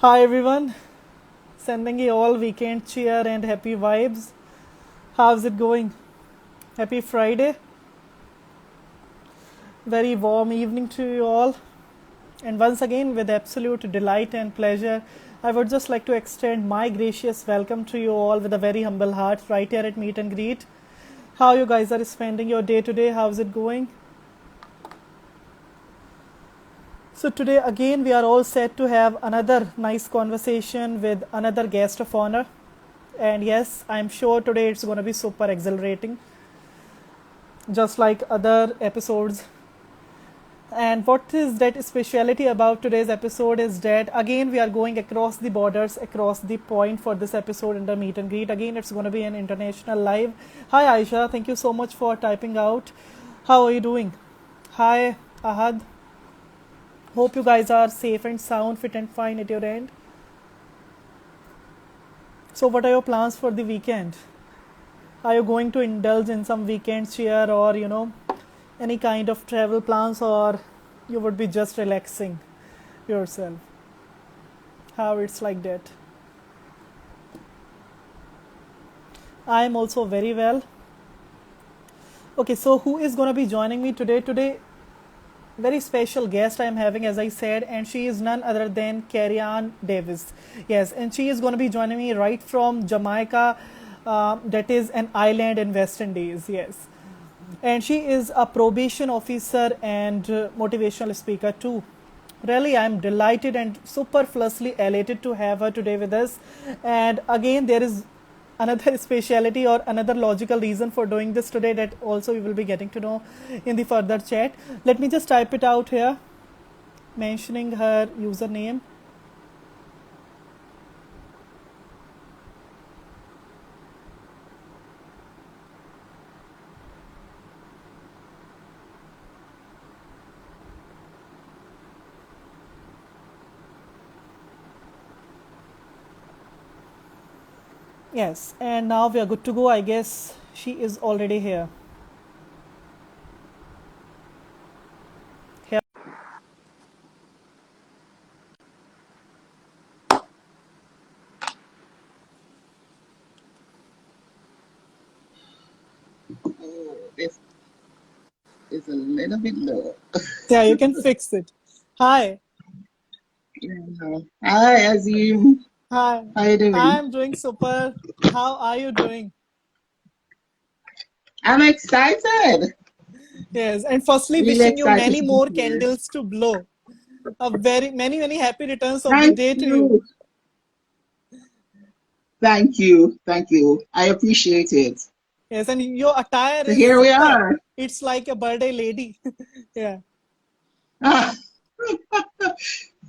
Hi everyone, sending you all weekend cheer and happy vibes. How's it going? Happy Friday. Very warm evening to you all. And once again, with absolute delight and pleasure, I would just like to extend my gracious welcome to you all with a very humble heart right here at Meet and Greet. How you guys are spending your day today? How's it going? So today again we are all set to have another nice conversation with another guest of honor. And yes, I'm sure today it's going to be super exhilarating, just like other episodes. And what is that speciality about today's episode is that again we are going across the borders, across the point for this episode in the meet and greet. Again, it's going to be an international live. Hi Aisha, thank you so much for typing out. How are you doing? Hi Ahad. Hope you guys are safe and sound, fit and fine at your end. So, what are your plans for the weekend? Are you going to indulge in some weekend cheer or, any kind of travel plans, or you would be just relaxing yourself? How it's like that? I am also very well. Okay, so who is going to be joining me today? Today, very special guest I am having, as I said, and she is none other than Carrie Ann Davis. Yes, and she is going to be joining me right from Jamaica, that is an island in West Indies. Yes, and she is a probation officer and motivational speaker too. Really, I'm delighted and superfluously elated to have her today with us. And again, there is another speciality or another logical reason for doing this today that also we will be getting to know in the further chat. Let me just type it out here, mentioning her username. Yes, and now we are good to go. I guess she is already here. Here. Oh, this is a little bit low. Yeah, you can fix it. Hi. Yeah. Hi, Azeem. Hi. How you doing? I'm doing super. How are you doing? I'm excited. Yes, and firstly, Really wishing you excited many to be more here. candles to blow. A very many happy returns of the Thank day to you. you. Thank you. Thank you. I appreciate it. Yes, and your attire So is here we super. are. It's like a birthday lady. Yeah. Ah,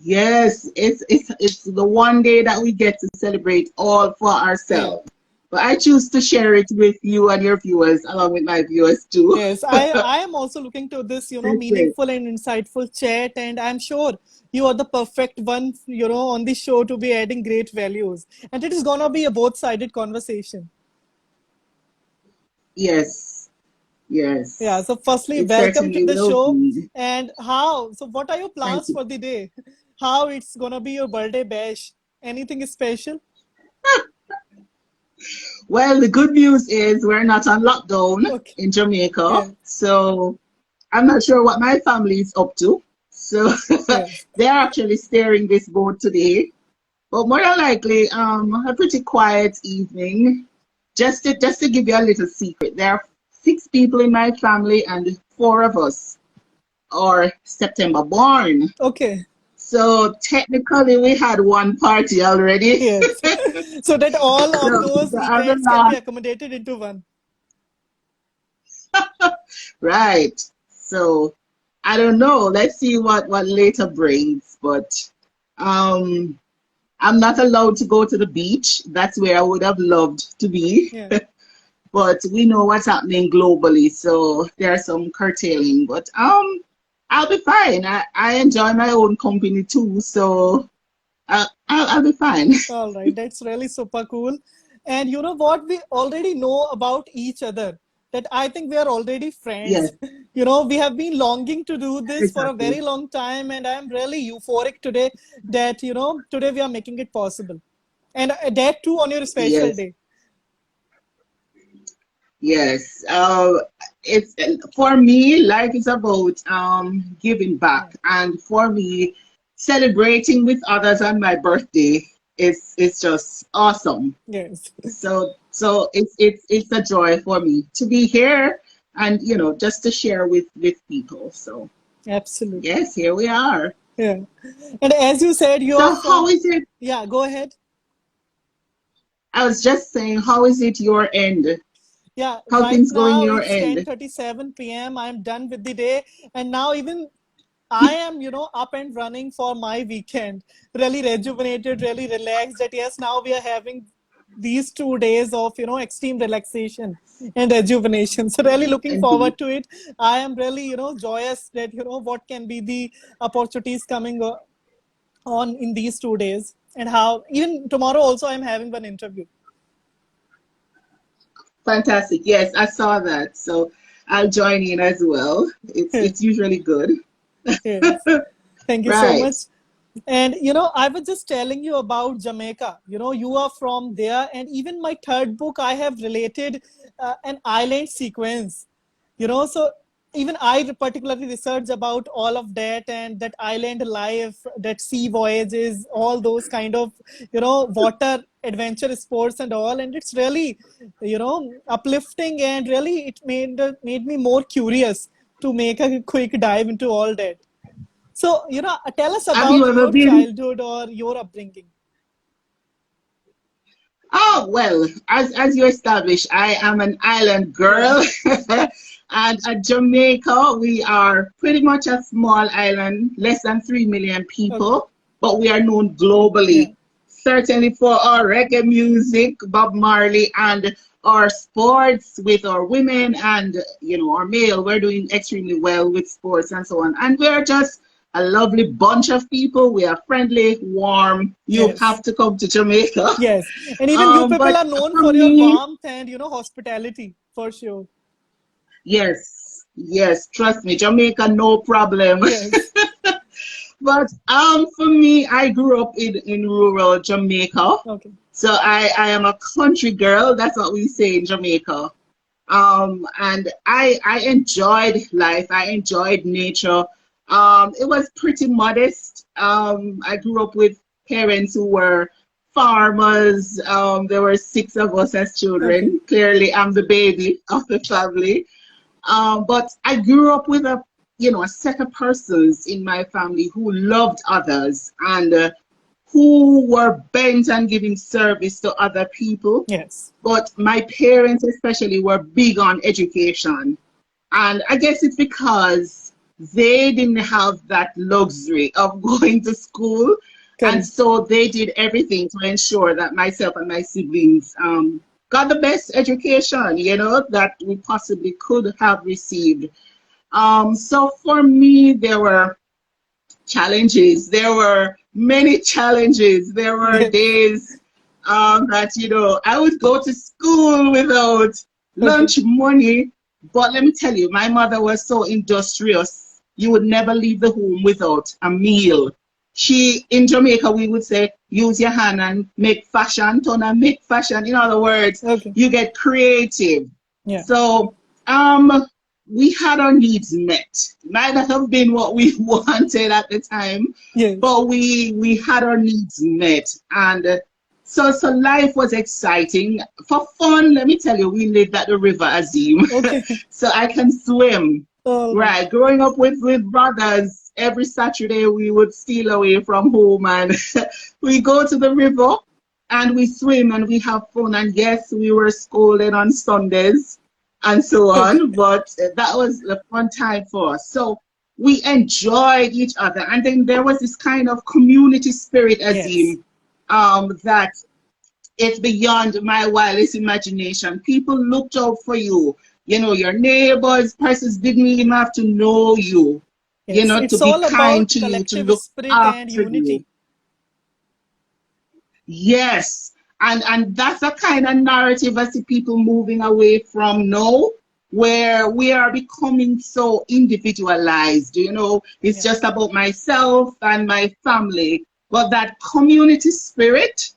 yes, it's the one day that we get to celebrate all for Yeah. ourselves. But I choose to share it with you and your viewers, along with my viewers too. Yes, I am also looking to this, That's it. meaningful and insightful chat, and I'm sure you are the perfect one, on the show to be adding great values. And it is gonna be a both-sided conversation. Yes, Yeah, yes. so firstly, It welcome to certainly the will show. be. And how? So what are your Thank plans you. for the day? How it's gonna be your birthday bash? Anything special? Well, the good news is we're not on lockdown Okay. in Jamaica, Yeah. so I'm not sure what my family is up to. So Yes. they're actually steering this boat today. But more than likely, a pretty quiet evening. Just to give you a little secret, there are 6 people in my family, and 4 of us are September born. Okay. So technically, we had one party already. Yes. So that all of those So as a events can be last, accommodated into one. right. So I don't know. Let's see what later brings. But um, I'm not allowed to go to the beach. That's where I would have loved to be. Yeah. But we know what's happening globally, so there's some curtailing. But I'll be fine. I enjoy my own company too, so I'll be fine. All right, that's really super cool. And you know what? We already know about each other. That I think we are already Yes. friends. We have been longing to do this for a Exactly. very long time, and I'm really euphoric today that, today we are making it possible. And that too on your special Yes. day. Yes. It's for me, life is about giving Yeah. back, and for me, celebrating with others on my birthday is just awesome. Yes. So it's a joy for me to be here and just to share with people. So Absolutely. yes, here we are. Yeah. And as you said, you are So how from, is it? yeah, go ahead. I was just saying, how is it your end? Yeah, How right things going now your it's end? 10:37 p.m. I'm done with the day, and now even I am, up and running for my weekend. Really rejuvenated, really relaxed. That yes, now we are having these 2 days of, extreme relaxation and rejuvenation. So really looking Indeed. forward to it. I am really, joyous that, what can be the opportunities coming on in these 2 days, and how even tomorrow also I'm having one interview. Fantastic. Yes, I saw that. So I'll join in as well. It's usually good. Yes. Thank you so Right. much. And I was just telling you about Jamaica. You are from there, and even my third book, I have related an island sequence. So even I particularly research about all of that and that island life, that sea voyages, all those kind of water adventure sports and all. And it's really uplifting, and really it made me more curious to make a quick dive into all that. So, tell us Have you about ever your been? childhood or your upbringing. Oh, well, as you established, I am an island Yeah, girl. And at Jamaica, we are pretty much a small island, less than 3 million okay, people, but we are known yeah, globally. Certainly for our reggae music, Bob Marley, and our sports with our women and our male. We're doing extremely well with sports and so on. And we're just a lovely bunch of people. We are friendly, warm. You yes, have to come to Jamaica. yes. And even you people But are known for for your me, warmth and, hospitality, for sure. yes, yes, trust me, Jamaica, no problem. Yes, But for me, I grew up in rural Jamaica. okay, So I am a country girl. That's what we say in Jamaica. And I enjoyed life. I enjoyed nature. It was pretty modest. I grew up with parents who were farmers. There were six of us as okay, children. Clearly, I'm the baby of the family. But I grew up with a set of persons in my family who loved others and who were bent on giving service to other people. yes, But my parents, especially, were big on education. And I guess it's because they didn't have that luxury of going to school. And correct, so they did everything to ensure that myself and my siblings got the best education, that we possibly could have received. So for me, there were challenges. There were many challenges. There were yes, days that, I would go to school without okay, lunch money. But let me tell you, my mother was so industrious. You would never leave the home without a meal. In Jamaica, we would say, use your hand and make fashion, turn and make fashion. In other words, okay, you get creative. yeah, So, we had our needs met. Might not have been what we wanted at the time, yes, but we had our needs met, and so life was exciting. For fun, let me tell you, we lived at the river Azeem, okay, so I can swim. all right, Right, growing up with brothers, every Saturday we would steal away from home and we go to the river and we swim and we have fun. And yes, we were scolded on Sundays and so okay, on, but that was a fun time for us. So we enjoyed each other. And then there was this kind of community spirit, yes, Azim, that it's beyond my wildest imagination. People looked out for you. Your neighbors, persons didn't even have to know you, yes. to It's be all kind about to you, to collective look spirit and after you. unity. Yes. And that's a kind of narrative I see people moving away from now. where we are becoming so individualized. It's Yeah. just about myself and my family. But that community spirit,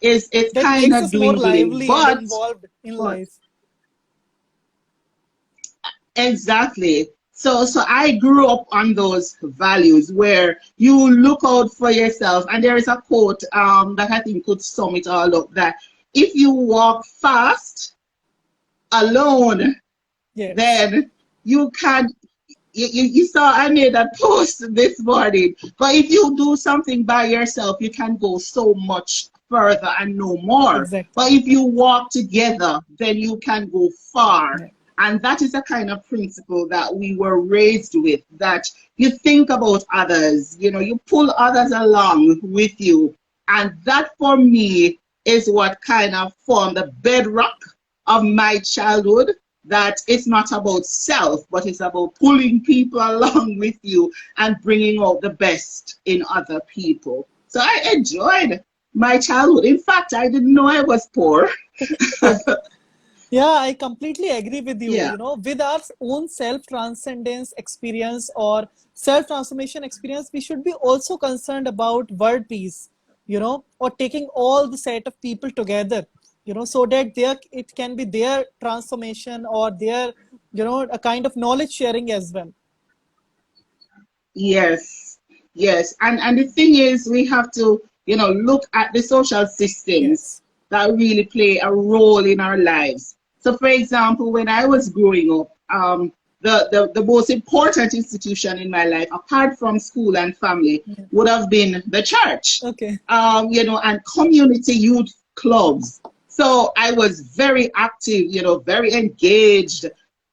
is That kind makes of us more dwindling. lively and But involved in but life. exactly. So I grew up on those values where you look out for yourself. And there is a quote that I think could sum it all up, that if you walk fast alone, Yes. then you can. You saw I made a post this morning. But if you do something by yourself, you can go so much further and no more. But Exactly. if you walk together, then you can go far. Yeah. And that is a kind of principle that we were raised with, that you think about others, you pull others along with you. And that for me is what kind of formed the bedrock of my childhood, that it's not about self, but it's about pulling people along with you and bringing out the best in other people. So I enjoyed my childhood. In fact, I didn't know I was poor. Yeah, I completely agree with you. Yeah. With our own self-transcendence experience or self-transformation experience, we should be also concerned about world peace, or taking all the set of people together, so that it can be their transformation or their, a kind of knowledge sharing as well. Yes, yes. And the thing is, we have to, look at the social systems Yes. that really play a role in our lives. So, for example, when I was growing up, the most important institution in my life, apart from school and family, Yeah. would have been the church, Okay. and community youth clubs. So I was very active, very engaged,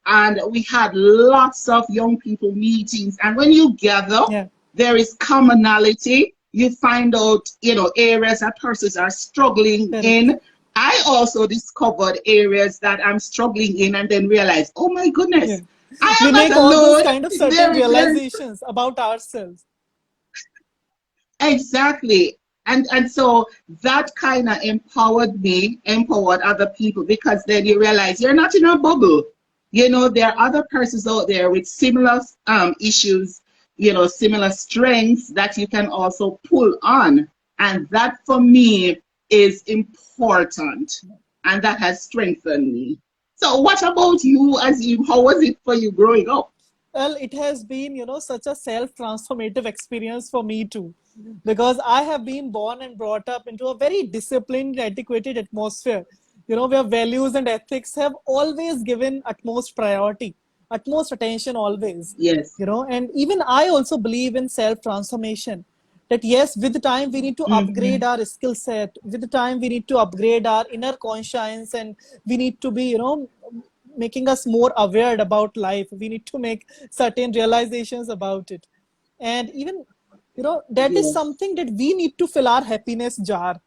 and we had lots of young people meetings. And when you gather, Yeah. there is commonality. You find out, areas that persons are struggling Correct. in. I also discovered areas that I'm struggling in, and then realized, oh my Yeah. goodness, I We am not make all those alone. kind of certain There is realizations about ourselves. exactly. And so that kind of empowered other people, because then you realize you're not in a bubble. There are other persons out there with similar issues, similar strengths that you can also pull on. And that for me is important. And that has strengthened me. So what about you, Azim? How was it for you growing up? Well, it has been, such a self-transformative experience for me too, because I have been born and brought up into a very disciplined, antiquated atmosphere, where values and ethics have always given utmost priority, utmost attention always, Yes. and even I also believe in self-transformation. That yes, with the time we need to upgrade Hmm. our skill set, with the time we need to upgrade our inner conscience, and we need to be, making us more aware about life. We need to make certain realizations about it. And even, that is Yes. something that we need to fill our happiness jar.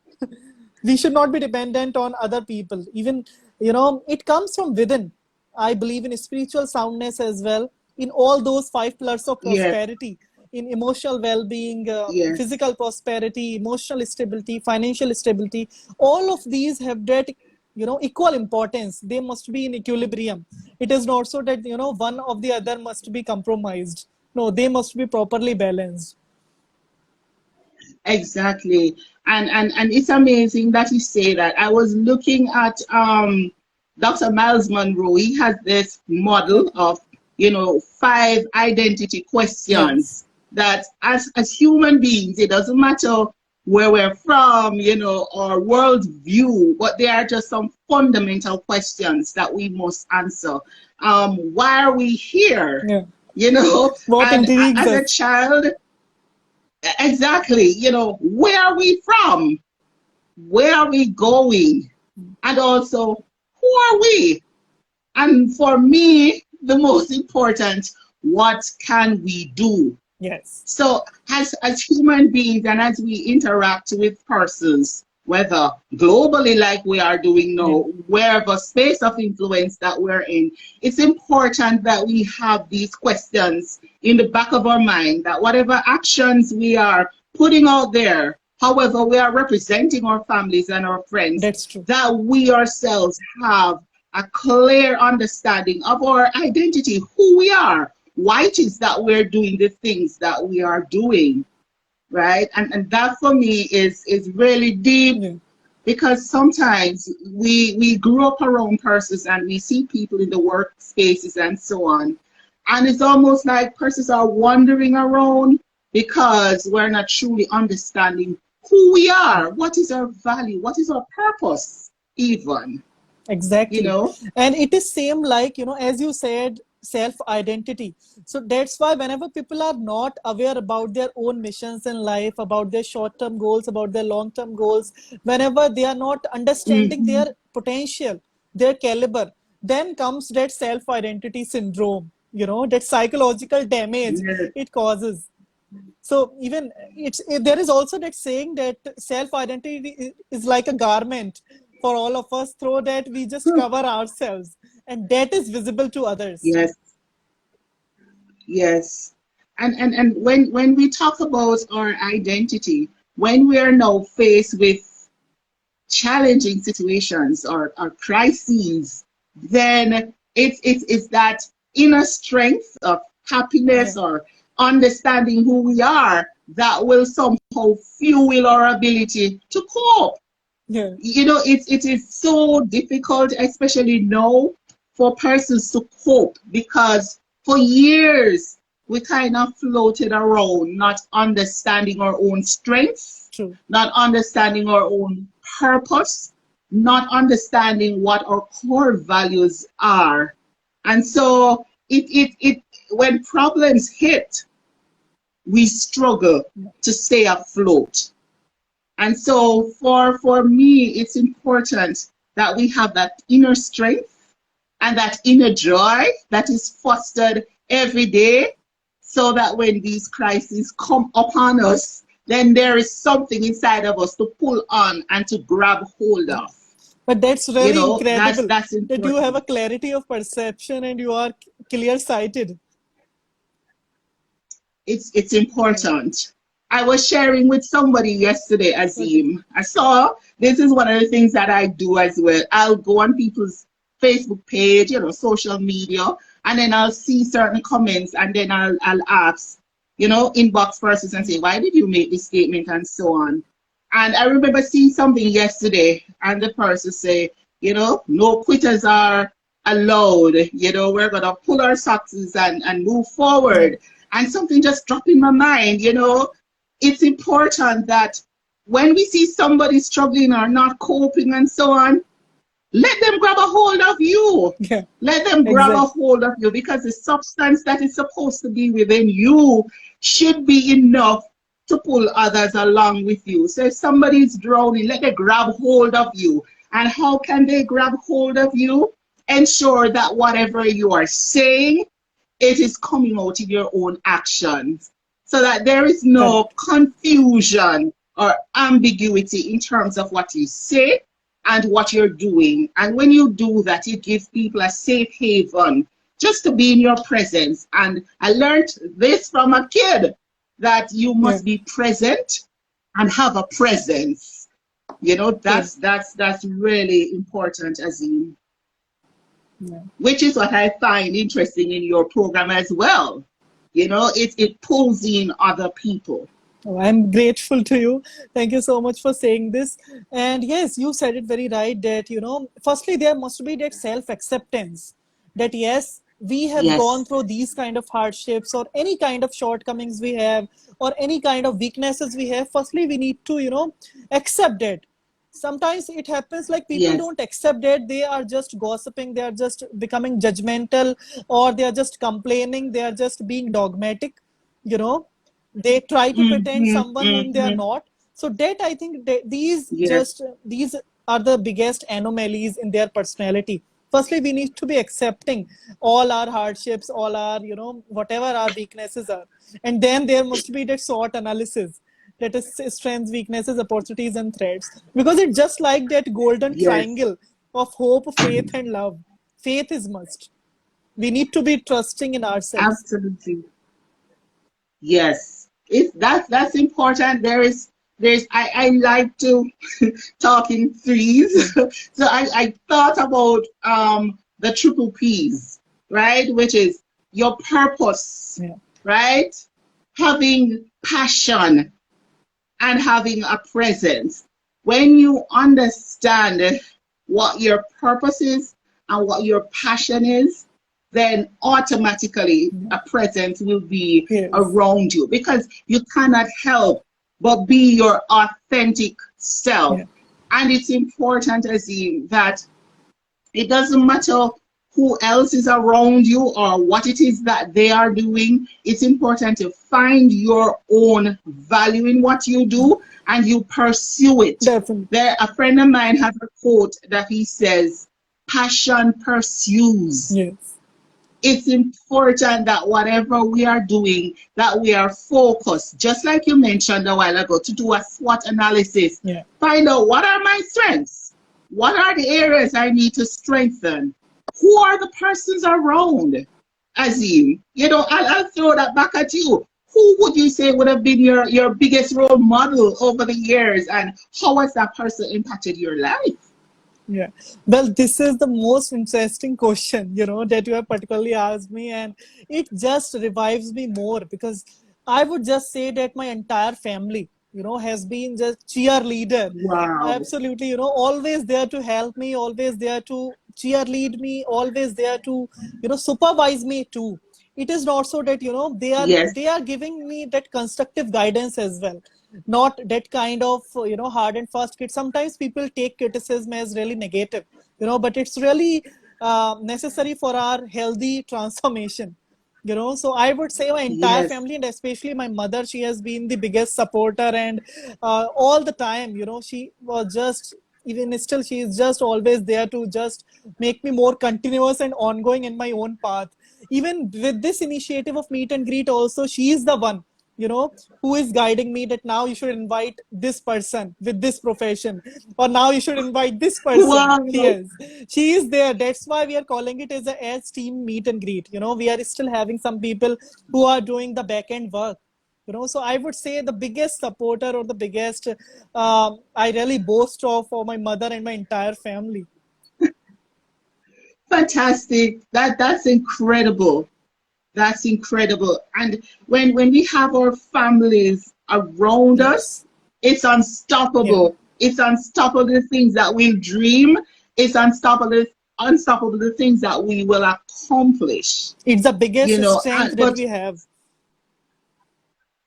We should not be dependent on other people. Even, it comes from within. I believe in spiritual soundness as well, in all those five pillars of Yes. prosperity, in emotional well-being, Yes. physical prosperity, emotional stability, financial stability. All of these have that, equal importance. They must be in equilibrium. It is not so that, one of the other must be compromised. No, they must be properly balanced. Exactly. And it's amazing that you say that. I was looking at Dr. Miles Monroe. He has this model Okay. of, five identity Yes. questions that as human beings, it doesn't matter where we're from, or world view, but they are just some fundamental questions that we must answer. Why are we here? Yeah. What And intrigues as a us? child, exactly, where are we from? Where are we going? And also, who are we? And for me, the most important, what can we do? Yes. So as human beings and as we interact with persons, whether globally like we are doing Yeah. now, wherever space of influence that we're in, it's important that we have these questions in the back of our mind, that whatever actions we are putting out there, however we are representing our families and our friends, That's true. that we ourselves have a clear understanding of our identity, who we are, why it is that we're doing the things that we are doing, right? And that for me is really deep, Yeah. because sometimes we grew up around persons and we see people in the workspaces and so on, and it's almost like persons are wandering around because we're not truly understanding who we are, what is our value, what is our purpose, even, you Exactly. know. And it is same like, as you said, self identity. So that's why whenever people are not aware about their own missions in life, about their short term goals, about their long term goals, whenever they are not understanding Hmm. their potential, their caliber, then comes that self identity syndrome, that psychological damage Yes. it causes. So even there is also that saying that self identity is like a garment for all of us, through that we just cover ourselves, and that is visible to others. Yes. Yes. And when we talk about our identity, when we are now faced with challenging situations or crises, then it's that inner strength of Yeah, happiness or understanding who we are that will somehow fuel our ability to cope. yeah, It is so difficult, especially now, for persons to cope, because for years we kind of floated around not understanding our own strengths, true. not understanding our own purpose, not understanding what our core values are. And so it when problems hit, we struggle to stay afloat. And so for me, it's important that we have that inner strength and that inner joy that is fostered every day, so that when these crises come upon us, then there is something inside of us to pull on and to grab hold Yeah. of. But that's You really know, incredible that's that you have important. a clarity of perception and you are clear sighted. It's Yeah. important. I was sharing with somebody yesterday, Okay. Azeem. I saw this is one of the things that I do as well. I'll go on people's Facebook page, social media, and then I'll see certain comments, and then I'll ask, inbox persons and say, why did you make this statement, and so on. And I remember seeing something yesterday, and the person say, no quitters are allowed. We're gonna pull our socks and move Yeah. forward. And something just dropped in my mind. It's important that when we see somebody struggling or not coping and so on, let them grab a hold of you. Yeah. Let them grab a Exactly. hold of you, because the substance that is supposed to be within you should be enough to pull others along with you. So if somebody is drowning, let them grab hold of you. And how can they grab hold of you? Ensure that whatever you are saying, it is coming out in your own actions, so that there is no Correct. confusion or ambiguity in terms of what you say and what you're doing. And when you do that, it gives people a safe haven just to be in your presence. And I learned this from a kid, that you Yeah. must be present and have a presence. True. That's really important, Azim, Yeah. which is what I find interesting in your program as well. It pulls in other people. Oh, I'm grateful to you. Thank you so much for saying this. And yes, you said it very right that, firstly, there must be that self acceptance that, yes, we have gone Yes. through these kind of hardships or any kind of shortcomings we have or any kind of weaknesses we have. Firstly, we need to, accept that. Sometimes it happens like people Yes. don't accept that, they are just gossiping, they are just becoming judgmental, or they are just complaining, they are just being dogmatic, you know they try to pretend Mm-hmm, someone whom they are mm-hmm. not. So that I think that Yes. these are the biggest anomalies in their personality. Firstly, we need to be accepting all our hardships, all our, whatever our weaknesses are, and then there must be that SWOT analysis, that is strengths, weaknesses, opportunities, and threats, because it's just like that golden Yes. triangle of hope, faith, and love. Faith is must. We need to be trusting in ourselves. Absolutely. Yes. That's important. There is I like to talk in threes. Yeah, So I thought about the triple P's, right? Which is your purpose, yeah, right? Having passion and having a presence. When you understand what your purpose is and what your passion is, then automatically yeah. a presence will be Yes, around you because you cannot help but be your authentic self. yeah, And it's important, Azim, that it doesn't matter who else is around you or what it is that they are doing. It's important to find your own value in what you do and you pursue it. definitely. There, a friend of mine has a quote that he says, "Passion pursues." Yes, It's important that whatever we are doing, that we are focused, just like you mentioned a while ago, to do a SWOT analysis. yeah. Find out what are my strengths? What are the areas I need to strengthen? Who are the persons around? Azim, I'll throw that back at you. Who would you say would have been your biggest role model over the years, and how has that person impacted your life? Yeah. Well, this is the most interesting question, that you have particularly asked me, and it just revives me more because I would just say that my entire family, has been just cheerleader. Wow. Absolutely, always there to help me, always there to cheerlead me, always there to, supervise me too. It is not so that, Yes. they are giving me that constructive guidance as well, not that kind of hard and fast kid. Sometimes people take criticism as really negative, but it's really necessary for our healthy transformation. So I would say my entire Yes. family, and especially my mother, she has been the biggest supporter, and all the time, she was just, even still, she is just always there to just make me more continuous and ongoing in my own path. Even with this initiative of meet and greet also, she is the one, you know who is guiding me, that now you should invite this person with this profession, or now you should invite this person. Wow. Yes, she is there. That's why we are calling it as team meet and greet. We are still having some people who are doing the back end work. So I would say the biggest supporter, or the biggest I really boast of, for my mother and my entire family. Fantastic. That's incredible. That's incredible. And when we have our families around us, Yes. it's Yeah. unstoppable. It's unstoppable the things that we'll dream. It's unstoppable the things that we will accomplish. It's the biggest strength And that but we have.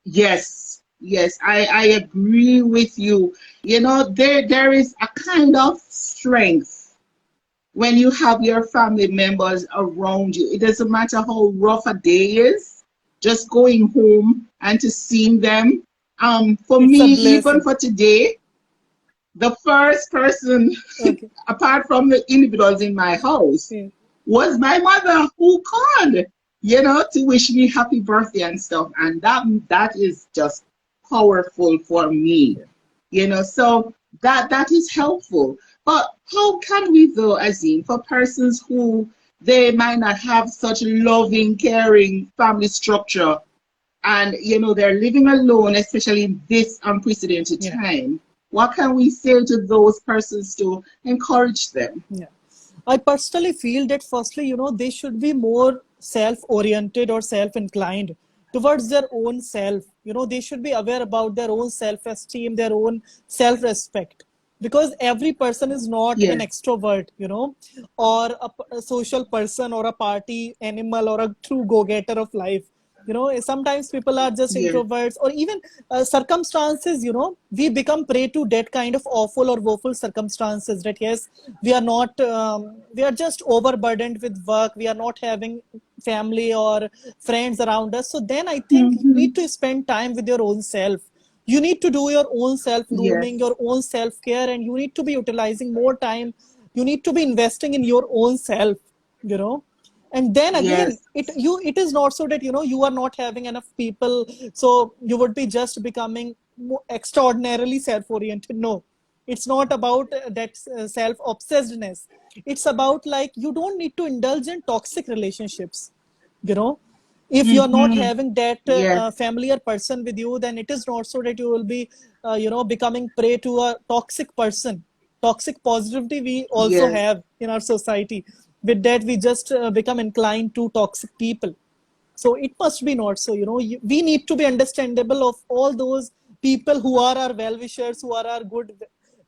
yes, yes, I agree with you. There is a kind of strength when you have your family members around you. It doesn't matter how rough a day is, just going home and to seeing them. For It's me, a even blessing. for today, the first person, Okay. apart from the individuals in my house, Yeah. was my mother who called, to wish me happy birthday and stuff. And that is just powerful for me, so that is helpful. But how can we though, Azim, for persons who they might not have such loving, caring family structure, and they're living alone, especially in this unprecedented Yeah. time, what can we say to those persons to encourage them? Yeah. I personally feel that firstly, they should be more self-oriented or self-inclined towards their own self. They should be aware about their own self-esteem, their own self-respect. Because every person is not an Yes, extrovert, or a social person, or a party animal, or a true go-getter of life. Sometimes people are just yes, introverts, or even circumstances, we become prey to that kind of awful or woeful circumstances, that yes, we are just overburdened with work, we are not having family or friends around us. So then I think you hmm, need to spend time with your own self. You need to do your own self yes, grooming, your own self care, and you need to be utilizing more time. You need to be investing in your own self, you know and then again, yes, it is not so that you are not having enough people, so you would be just becoming extraordinarily self oriented. No, it's not about that self obsessedness. It's about, like, you don't need to indulge in toxic relationships, you know If you're not Mm-hmm. having that Yes. familiar person with you, then it is not so that you will be becoming prey to a toxic person. Toxic positivity we also Yes. have in our society. With that we just become inclined to toxic people. So it must be not so, we need to be understandable of all those people who are our well wishers, who are our good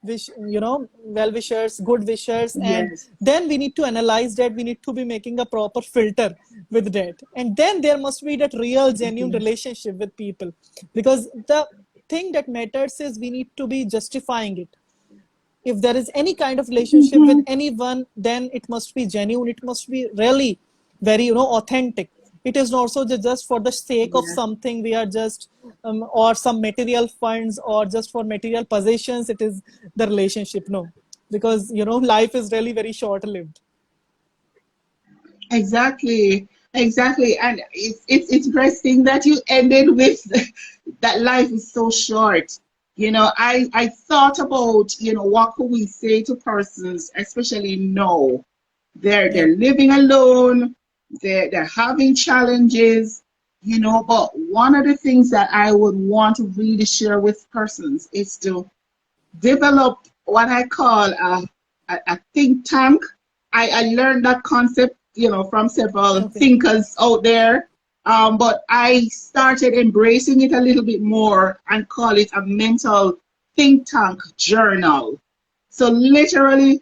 well wishers, good wishers. And Yes. then we need to analyze that, we need to be making a proper filter with that, and then there must be that real genuine Mm-hmm. relationship with people. Because the thing that matters is we need to be justifying it. If there is any kind of relationship with Mm-hmm. anyone, then it must be genuine, it must be really very authentic. It is not so just for the sake of Yes. something we are just or some material funds or just for material possessions it is the relationship. No, because life is really very short lived. Exactly. Exactly. And it's interesting that you ended with that life is so short. I thought about, what could we say to persons, especially now. Yeah. They're living alone, they're having challenges, but one of the things that I would want to really share with persons is to develop what I call a think tank. I learned that concept, from several Okay. thinkers out there. But I started embracing it a little bit more and call it a mental think tank journal. So literally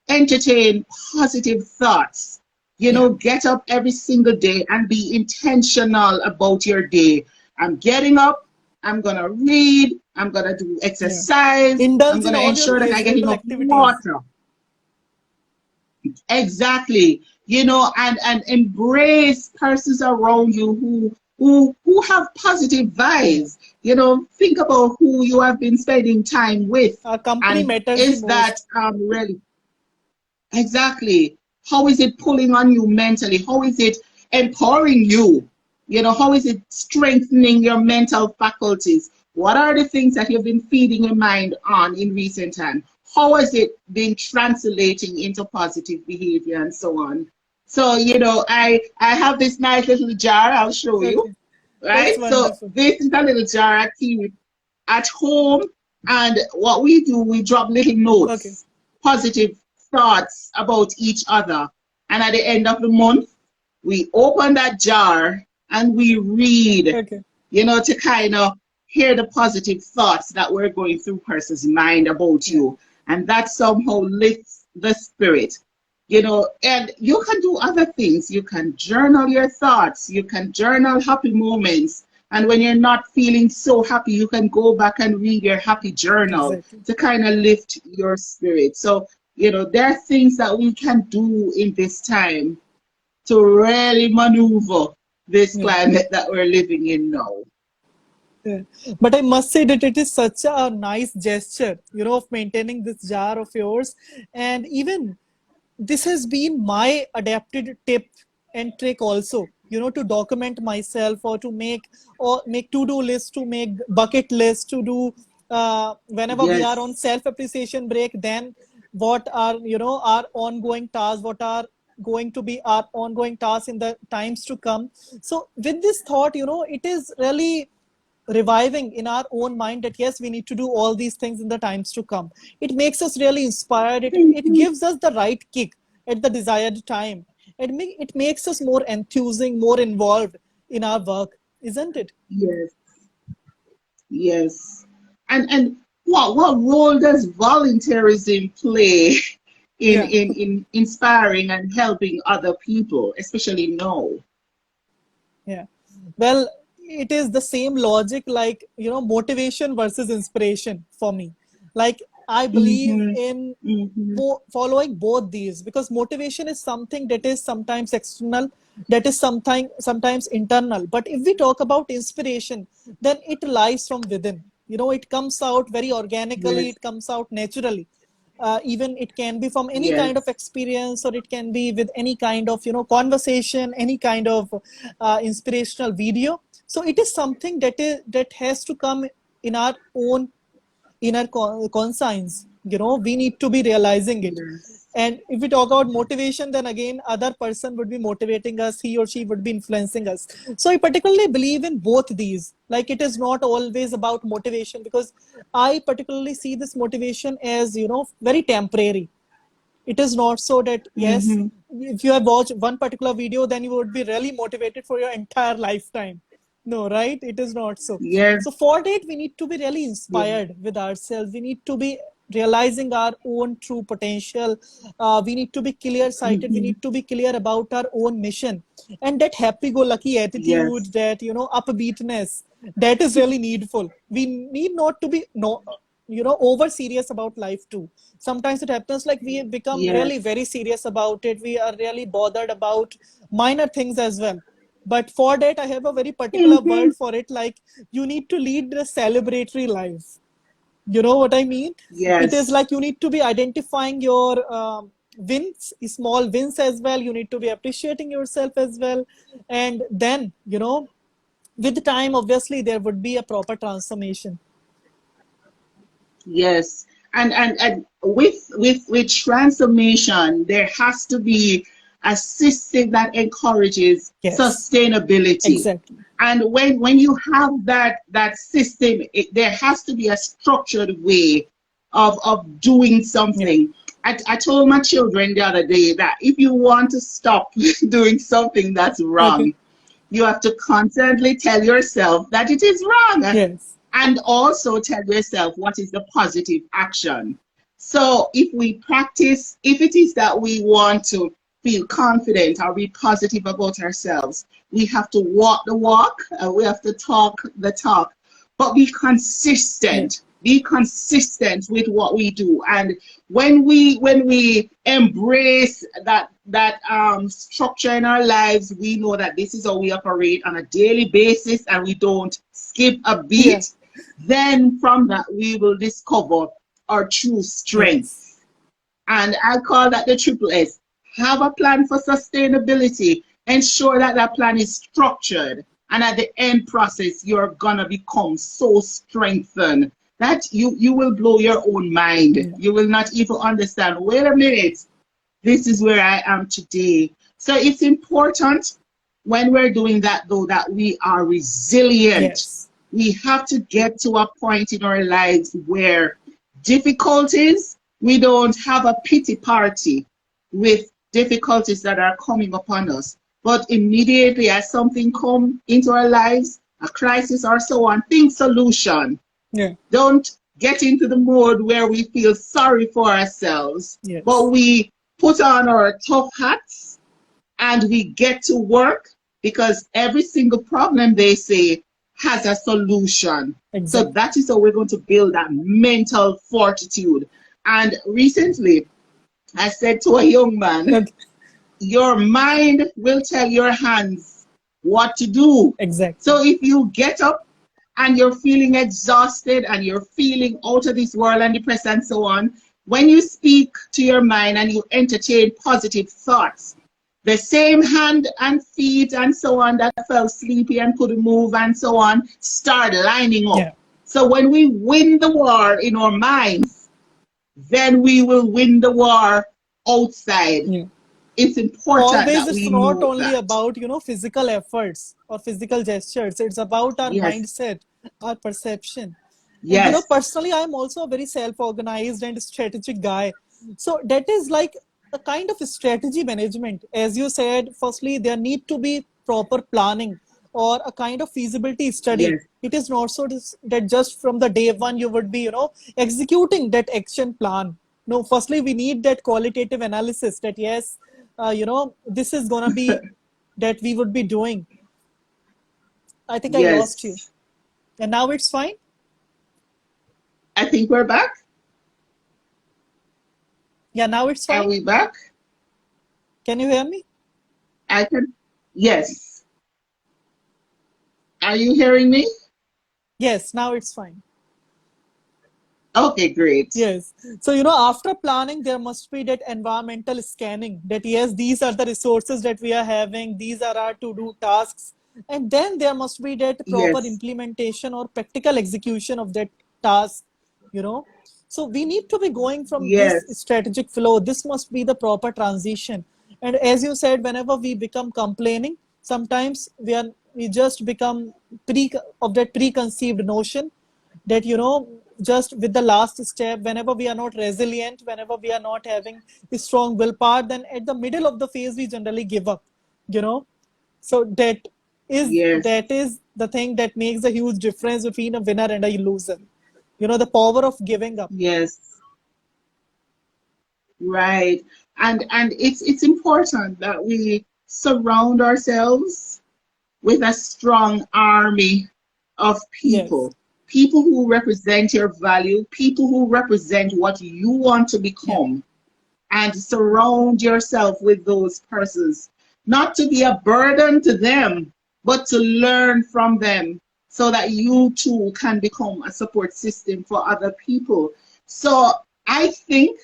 entertain positive thoughts. Yeah. Get up every single day and be intentional about your day. I'm getting up, I'm going to read, I'm going to do Yeah. exercise, I'm Indulge going in to all your ensure that I get pleasurable enough activities. water. Exactly. And embrace persons around you who have positive Yeah. vibes. Think about who you have been spending time with. Our company And matters the is that most. really exactly. How is it pulling on you mentally? How is it empowering you? How is it strengthening your mental faculties? What are the things that you've been feeding your mind on in recent time? How has it been translating into positive behavior and so on? So, I have this nice little jar I'll show you, Okay. That's right? So wonderful. this is a little jar I keep at home. And what we do, we drop little Okay. notes, positive thoughts about each other. And at the end of the month, we open that jar and we read, Okay. to kind of hear the positive thoughts that were going through person's mind about Yeah. you. And that somehow lifts the spirit. And you can do other things. You can journal your thoughts. You can journal happy moments. And when you're not feeling so happy, you can go back and read your happy journal Exactly. to kind of lift your spirit. So, there are things that we can do in this time to really maneuver this Yeah. climate that we're living in now. Yeah. But I must say that it is such a nice gesture, of maintaining this jar of yours. And even this has been my adapted tip and trick also, to document myself or to make to-do lists, to make bucket lists, to do whenever we are on Yes, self-appreciation break, then what are, our ongoing tasks, what are going to be our ongoing tasks in the times to come. So with this thought, it is really reviving in our own mind that yes, we need to do all these things in the times to come. It makes us really inspired, it mhm, gives us the right kick at the desired time. It makes us more enthusing, more involved in our work, isn't it? yes, yes. And what role does volunteerism play in, Yeah. in, in inspiring and helping other people, especially now? Yeah. Well, it is the same logic like, motivation versus inspiration for me. Like, I believe Mm-hmm, in mm-hmm, following both these, because motivation is something that is sometimes external, that is sometimes internal. But if we talk about inspiration, then it lies from within. It comes out very organically, yes, it comes out naturally. Even it can be from any kind of yes, experience, or it can be with any kind of conversation, any kind of inspirational video. So it is something that has to come in our own inner conscience. We need to be realizing it. yes. And if we talk about motivation, then again, other person would be motivating us. He or she would be influencing us. So I particularly believe in both these. Like it is not always about motivation because I particularly see this motivation as, very temporary. It is not so that, yes, Mm-hmm. if you have watched one particular video, then you would be really motivated for your entire lifetime. No, right? It is not so. Yes. So for that, we need to be really Yes. inspired with ourselves. We need to be realizing our own true potential. We need to be clear sighted. We Mm-hmm. need to be clear about our own mission. And that happy go lucky attitude, Yes. that, upbeatness, that is really needful. We need not to be no over serious about life too. Sometimes it happens like we become really Yes. very serious about it. We are really bothered about minor things as well. But for that, I have a very particular Mm-hmm. word for it. Like you need to lead the celebratory life. You know what I mean? It is Yes. like you need to be identifying your wins, small wins as well. You need to be appreciating yourself as well. And then, with time, obviously, there would be a proper transformation. Yes. And with transformation, there has to be a system that encourages Yes, sustainability. exactly. And when you have that system, there has to be a structured way of doing Yeah. something. I told my children the other day that if you want to stop doing something that's Okay. wrong, you have to constantly tell yourself that it is wrong Yes. and also tell yourself what is the positive action. So if we practice, if it is that we want to feel confident or be positive about ourselves, we have to walk the walk, we have to talk the talk, but be Yeah. consistent. Be consistent with what we do, and when we embrace that structure in our lives, we know that this is how we operate on a daily basis, and we don't skip a Yeah. beat. Then from that we will discover our true Yes. strength. And I call that the triple S. Have a plan for sustainability. Ensure that that plan is structured. And at the end process, you're going to become so strengthened that you will blow your own mind. Yeah. You will not even understand, wait a minute, this is where I am today. So it's important when we're doing that, though, that we are resilient. Yes. We have to get to a point in our lives where difficulties, we don't have a pity party with difficulties that are coming upon us. But immediately as something come into our lives, a crisis or so on, think solution. Yeah. Don't get into the mode where we feel sorry for ourselves, but Yes. we put on our tough hats and we get to work, because every single problem, they say, has a solution. So Exactly. that is how we're going to build that mental fortitude. And recently, I said to a young man, Okay. your mind will tell your hands what to do. Exactly. So if you get up and you're feeling exhausted and you're feeling out of this world and depressed and so on, when you speak to your mind and you entertain positive thoughts, the same hand and feet and so on that felt sleepy and couldn't move and so on start lining up. Yeah. So when we win the war in our minds, then we will win the war outside. Yeah. It's important Always, that it's we not know only that. about, physical efforts or physical gestures. It's about our Yes, mindset, our perception. And, yes, personally, I'm also a very self-organized and strategic guy. So that is like a kind of strategy management. As you said, firstly, there need to be proper planning or a kind of feasibility study. yes, It is not so that just from the day one you would be, executing that action plan. No, firstly, we need that qualitative analysis that yes, this is gonna be that we would be doing. I think I lost you. yes. And now it's fine? I think we're back. Yeah, now it's Are fine. we back? Can you hear me? I can. Yes. Are you hearing me? Yes, now it's fine. Okay, great. Yes. So, after planning, there must be that environmental scanning that, yes, these are the resources that we are having, these are our to do tasks. And then there must be that proper Yes, implementation or practical execution of that task, you know. So we need to be going from this Yes, strategic flow. This must be the proper transition. And as you said, whenever we become complaining, sometimes we just become of that preconceived notion that just with the last step, whenever we are not resilient, whenever we are not having a strong willpower, then at the middle of the phase we generally give up. You know, so yes, that is the thing that makes a huge difference between a winner and a loser. The power of giving up. yes, right. And it's important that we surround ourselves with a strong army of Yes. people who represent your value, people who represent what you want to Yeah. become, and surround yourself with those persons, not to be a burden to them, but to learn from them so that you too can become a support system for other people. So I think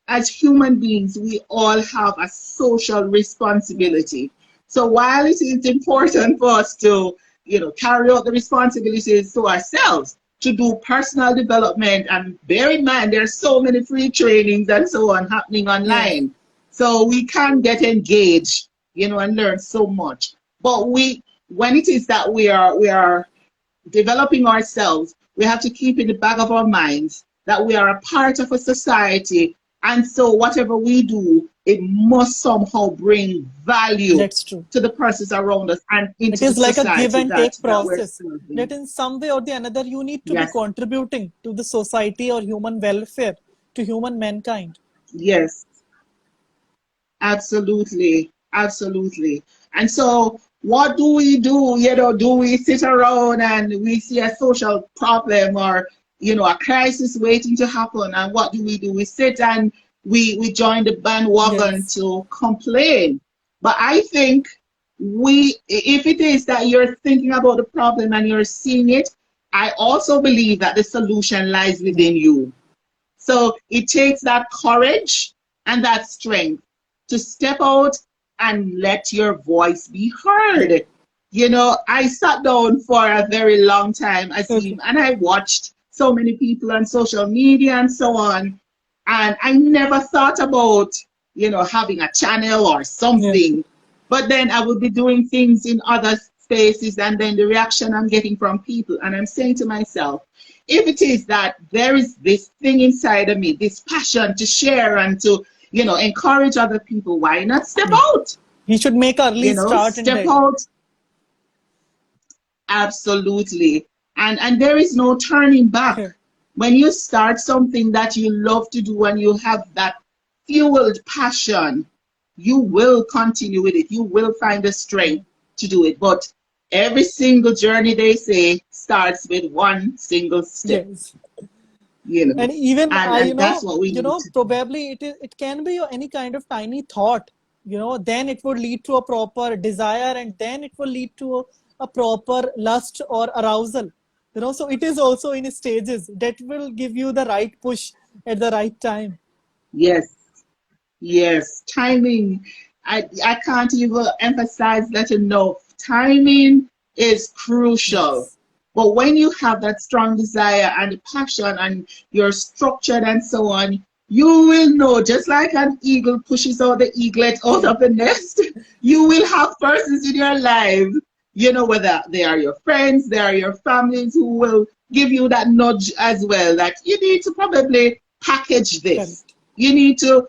as human beings, we all have a social Yeah. responsibility. So while it is important for us to, carry out the responsibilities to ourselves, to do personal development, and bear in mind there are so many free trainings and so on happening Yes. online. So we can get engaged, and learn so much. But when it is that we are developing ourselves, we have to keep in the back of our minds that we are a part of a society. And so, whatever we do, it must somehow bring value That's true. to the persons around us and It into the is like a give society and take that we're process serving. that in some way or the another you need to be Yes, contributing to the society or human welfare, to human mankind. yes. Absolutely, absolutely. And so, what do we do? Do we sit around and we see a social problem or a crisis waiting to happen? And what do? We sit and we join the bandwagon Yes. to complain. But I think if it is that you're thinking about the problem and you're seeing it, I also believe that the solution lies Yeah. within you. So it takes that courage and that strength to step out and let your voice be Yeah. heard. I sat down for a very long time, Azeem, Okay. and I watched so many people on social media and so on. And I never thought about, having a channel or Yeah. something. But then I would be doing things in other spaces, and then the reaction I'm getting from people, and I'm saying to myself, if it is that there is this thing inside of me, this passion to share and to, encourage other people, why not step Yeah. out? We should make early start in Step that. out. Absolutely. And there is no turning back. Yeah. When you start something that you love to do and you have that fueled passion, you will continue with it. You will find the Yeah. strength to do it. But every single journey, they say, starts with one single step, Yes. you know. And even And that's what we need to do. probably it can be any kind of tiny thought. Then it would lead to a proper desire, and then it will lead to a proper lust or arousal. So it is also in stages that will give you the right push at the right time. Yes, yes. Timing. I can't even emphasize that enough. Timing is crucial. Yes. But when you have that strong desire and passion and you're structured and so on, you will know, just like an eagle pushes out the eaglet out Yeah. of the nest, you will have persons in your life, whether they are your friends, they are your families who will give you that nudge as well, that you need to probably package this. Correct. You need to,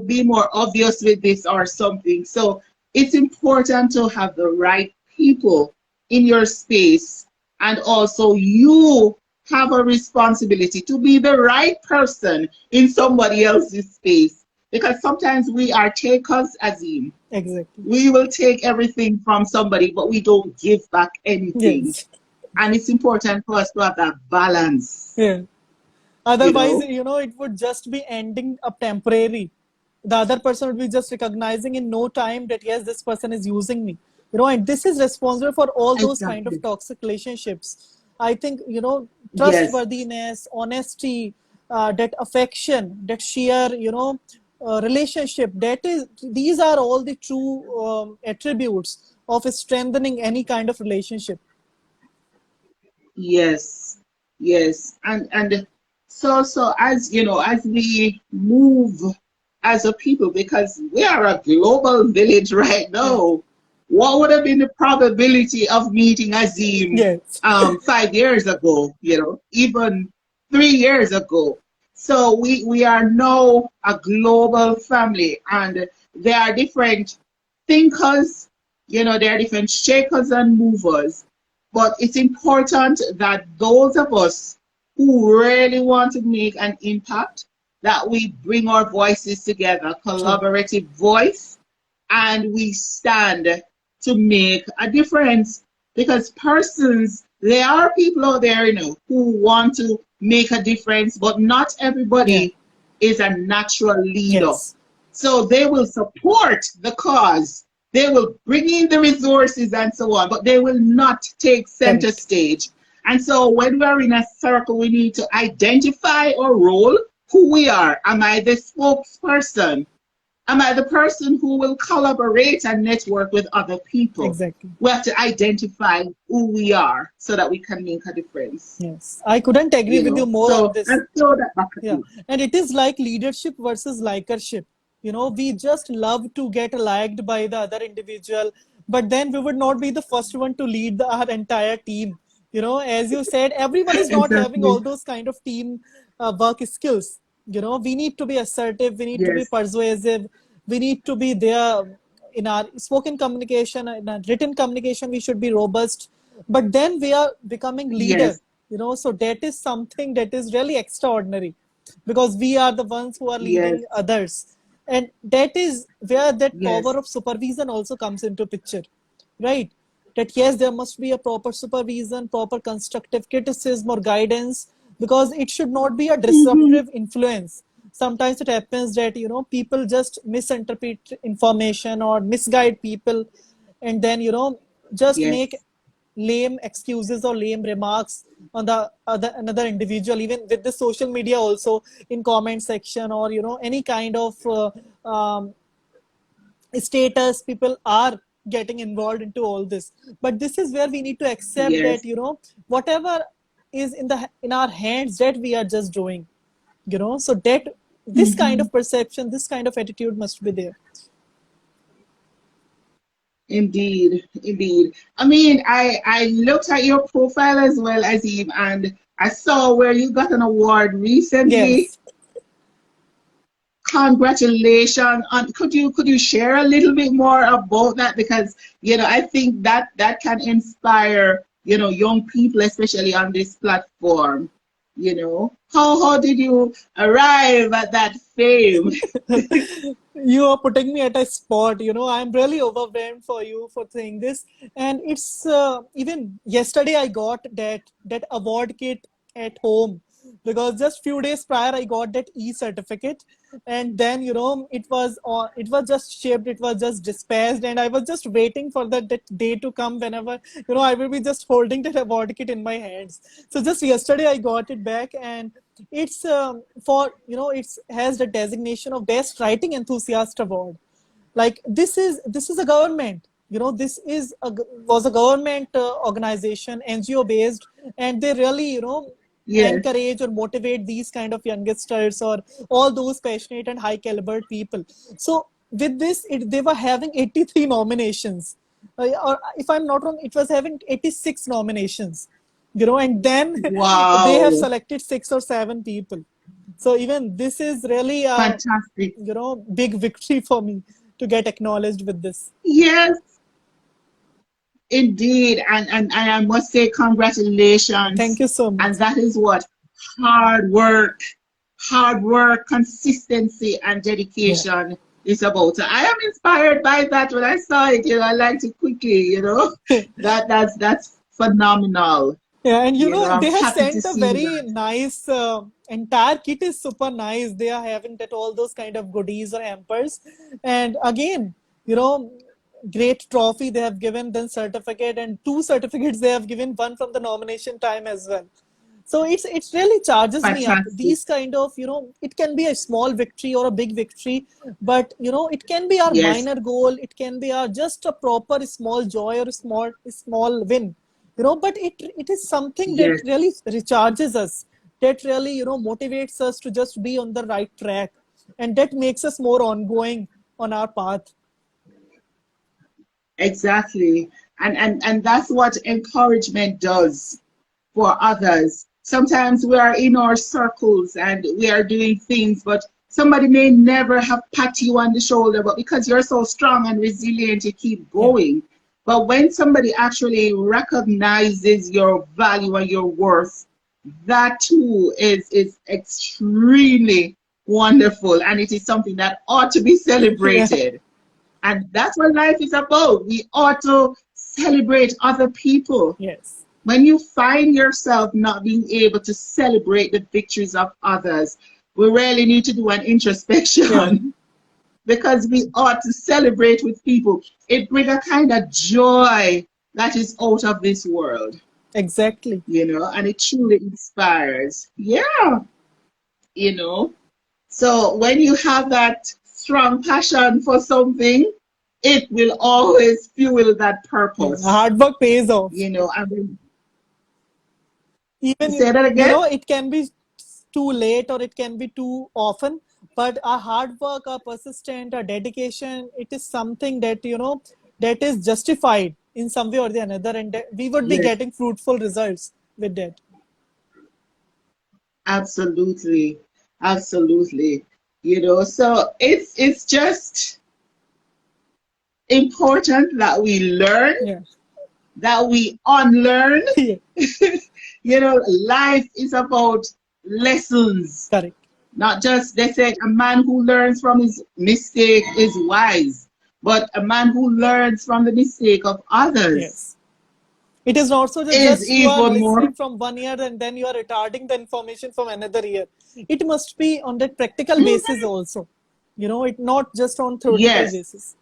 be more obvious with this or something. So it's important to have the right people in your space, and also you have a responsibility to be the right person in somebody else's space, because sometimes we are takers, Azim. Exactly. We will take everything from somebody, but we don't give back anything. Yes. And it's important for us to have that balance, Yeah. you Otherwise, know. it would just be ending up temporary. The other person would be just recognizing in no time that yes, this person is using me. And this is responsible for all those kind of Exactly. toxic relationships. I think, Yes. trustworthiness, honesty, that affection, that sheer, relationship, these are all the true attributes of strengthening any kind of relationship. Yes, yes, and So as you know, as we move as a people, because we are a global village right Yeah. now, what would have been the probability of meeting Azim Yes. 5 years ago, even 3 years ago? So we are now a global family, and there are different thinkers, there are different shakers and movers. But it's important that those of us who really want to make an impact, that we bring our voices together, True. collaborative voice, and we stand to make a difference. Because persons, there are people out there, who want to make a difference, but not Yeah. everybody is a natural leader. Yes. So they will support the cause, they will bring in the resources and so on, but they will not take center Correct. stage. And so when we're in a circle, we need to identify our role, who we are. Am I the spokesperson? Am I the person who will collaborate and network with other people? Exactly. We have to identify who we are so that we can make a difference. Yes. I couldn't agree with you more on So this. I'll throw that back at Yeah, you. and it is like leadership versus likership. We just love to get liked by the other individual, but then we would not be the first one to lead our entire team. As you said, everyone is not having all Exactly. those kind of team work skills. We need to be assertive, we need to be Yes. persuasive, we need to be there in our spoken communication, in our written communication, we should be robust. But then we are becoming leader, Yes. so that is something that is really extraordinary, because we are the ones who are leading Yes. others, and that is where that power Yes. of supervision also comes into picture, right? That yes, there must be a proper supervision, proper constructive criticism or guidance, because it should not be a Hmm. disruptive influence. Sometimes it happens that people just misinterpret information or misguide people, and then just make Yes. lame excuses or lame remarks on the other another individual, even with the social media also, in comment section, or any kind of status, people are getting involved into all this. But this is where we need to accept that Yes. whatever is in our hands, that we are just doing, so that this kind Hmm. of perception, this kind of attitude must be there. Indeed. Indeed. I mean, I looked at your profile as well, Azim, and I saw where you got an award recently. Yes. Congratulations on, could you share a little bit more about that? Because I think that can inspire young people, especially on this platform. How did you arrive at that fame? You are putting me at a spot. I'm really overwhelmed for you for saying this. And it's even yesterday I got that award kit at home, because just few days prior I got that e-certificate, and then it was just shipped, it was just dispatched, and I was just waiting for that day to come, whenever I will be just holding that award kit in my hands. So just yesterday I got it back, and it's for it's has the designation of best writing enthusiast award. Like this is a government, this is was a government organization, NGO based, and they really Yes. encourage or motivate these kind of youngsters, or all those passionate and high caliber people. So with this, they were having 83 nominations, or if I'm not wrong, it was having 86 nominations, and then they have Wow. selected 6 or 7 people. So even this is really a Fantastic. big victory for me to get acknowledged with this. Yes, indeed. And I must say Thank congratulations. you so much. And that is what hard work, consistency, and Yeah. dedication is about. So I am inspired by that when I saw it. I like to quickly, that's phenomenal. Yeah, and I'm they have happy to sent a see very that. nice entire kit is super nice. They are having that all those kind of goodies or hampers, and again, you know, great trophy they have given, then certificate, and 2 certificates they have given, one from the nomination time as well. So it really charges me up. Fantastic. These kind of it can be a small victory or a big victory, but it can be our Yes, minor goal. It can be our just a proper small joy or a small win. But it is something that yes, really recharges us that really, motivates us to just be on the right track. And that makes us more ongoing on our path. Exactly. And that's what encouragement does for others. Sometimes we are in our circles and we are doing things, but somebody may never have pat you on the shoulder, but because you're so strong and resilient, you keep Yeah, going. But when somebody actually recognizes your value and your worth, that too is extremely wonderful, and it is something that ought to be yeah, celebrated. And that's what life is about. We ought to celebrate other people. yes, When you find yourself not being able to celebrate the victories of others, we really need to do an yeah, introspection because we ought to celebrate with people. It brings a kind of joy that is out of this world, exactly. and it truly inspires. Yeah, you know. So when you have that strong passion for something, it will always fuel that Yeah, purpose, hard work pays off. and then Even, say that again. it can be too late or it can be too often, but our hard work, our persistent, our dedication, it is something that, that is justified in some way or the another, and that we would be Yes, getting fruitful results with that. absolutely, absolutely. So it's just important that we learn, Yeah. that we unlearn. Yeah, Life is about lessons. correct. Not just, they say, a man who learns from his mistake is wise, but a man who learns from the mistake of others Yes. It is not so that is just you are even more. listening from one ear and then you are retarding the information from another ear. It must be on that practical basis Mhm. also. It not just on theoretical Yes, basis.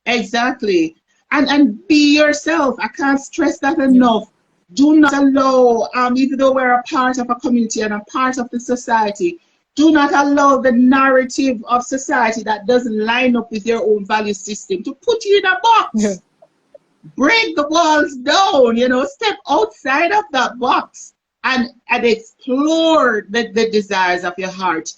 exactly. And be yourself. I can't stress that Yeah. enough. Do not allow, even though we're a part of a community and a part of the society, do not allow the narrative of society that doesn't line up with your own value system to put you in a Yeah. box. Break the walls down, step outside of that box and explore the desires of your heart.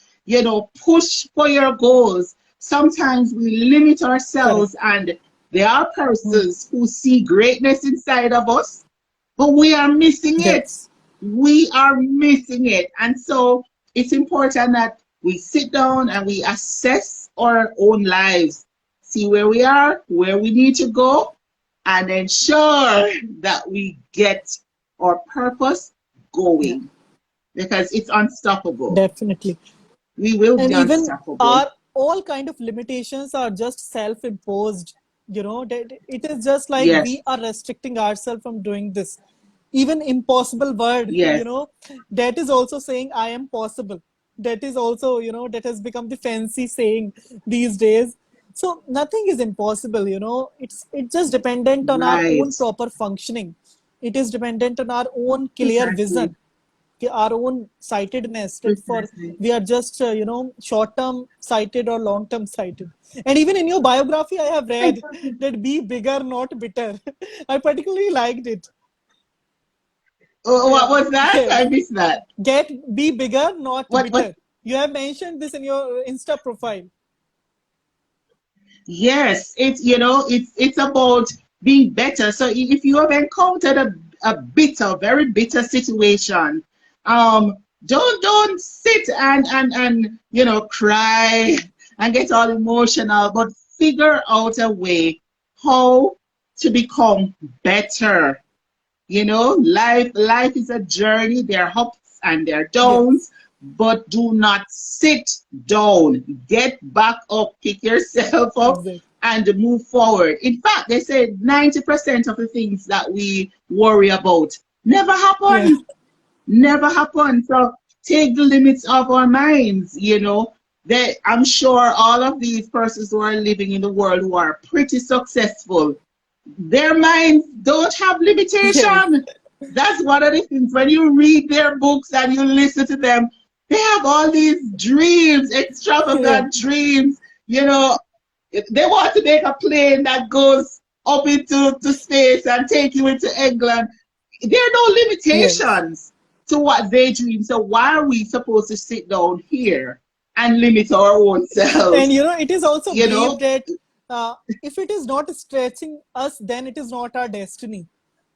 Push for your goals. Sometimes we limit Correct. ourselves, and there are Hmm. persons who see greatness inside of us, but we are missing it. Yes. We are missing it. And so it's important that we sit down and we assess our own lives, see where we are, where we need to go, and ensure that we get our purpose Yeah. going because it's unstoppable. Definitely. We will be And even unstoppable. our all kind of limitations are just self-imposed. That it is just like Yes, we are restricting ourselves from doing this. Even impossible word, yes, that is also saying I am possible. That is also, that has become the fancy saying these days. So nothing is impossible. It's just dependent on our own right. proper functioning. It is dependent on our own clear Precisely, vision, our own sightedness, that for precisely. we are just short term sighted or long term sighted. And even in your biography I have read Exactly. that be bigger not bitter. I particularly liked it. What Yeah. was that? I missed that. Get be bigger not What? bitter. You have mentioned this in your Insta profile. Yes, it's about being better. So if you have encountered a bitter, very bitter situation, um, don't sit and cry and get all emotional, but figure out a way how to become better. Life is a journey. There are ups and there are Yes, downs, but do not sit down. Get back up, pick yourself up, exactly. and move forward. In fact, they say 90% of the things that we worry about never Yeah, happen. Never happen. So take the limits of our minds. I'm sure all of these persons who are living in the world who are pretty successful, their minds don't have yes, limitation. That's one of the things. When you read their books and you listen to them, they have all these dreams, yeah, extravagant dreams. You know, they want to make a plane that goes up into space and take you into England. There are no yes, limitations to what they dream. So why are we supposed to sit down here and limit our own And selves? it is also You believed know? that if it is not stretching us, then it is not our destiny.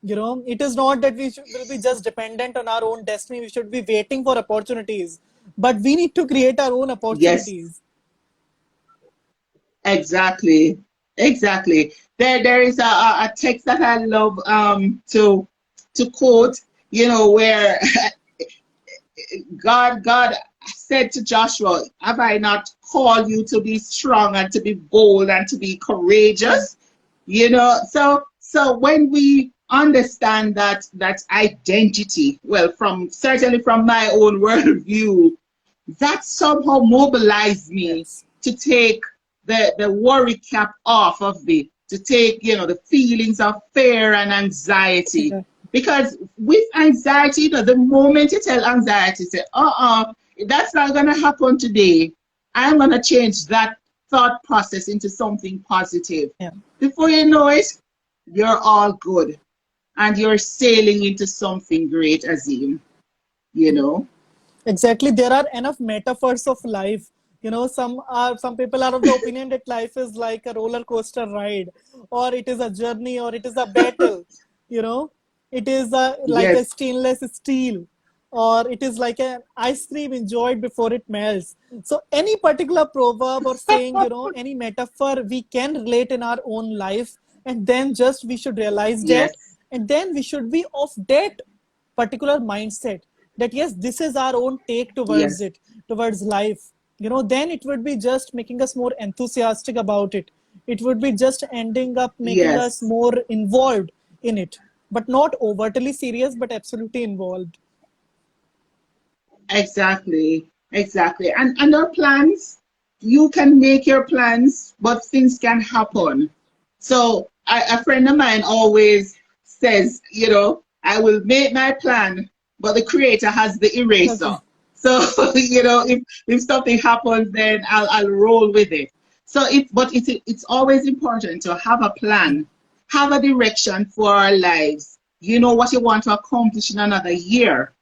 It is not that will be just dependent on our own destiny. We should be waiting for opportunities, but we need to create our own Yes, opportunities. exactly. Exactly. There is a text that I love to quote, where God said to Joshua, have I not called you to be strong and to be bold and to be Yeah, courageous? So when we understand that identity, well, from certainly from my own worldview, that somehow mobilized me yes, to take the worry cap off of me, to take, the feelings of fear and anxiety. yeah, Because with anxiety, the moment you tell anxiety, say, that's not going to happen today, I'm going to change that thought process into something positive. yeah. Before you know it, you're all good. And you're sailing into something great, Azeem, you know? Exactly. There are enough metaphors of life. Some people are of the opinion that life is like a roller coaster ride, or it is a journey, or it is a battle. You know, it is like a Yes, stainless steel, or it is like an ice cream enjoyed before it melts. So any particular proverb or saying, any metaphor we can relate in our own life, and then just we should realize that, yes, and then we should be of that particular mindset that yes, this is our own take towards yes, it, towards life. Then it would be just making us more enthusiastic about it. It would be just ending up making us yes. more involved in it, but not overtly serious, but absolutely involved. Exactly, exactly. And our plans, you can make your plans, but things can Yeah. happen. So a friend of mine always says, I will make my plan, but the creator has the eraser. Okay. So, if something happens, then I'll roll with it. So it's always important to have a Yeah. plan, have a direction for our lives. You know what you want to accomplish in another year.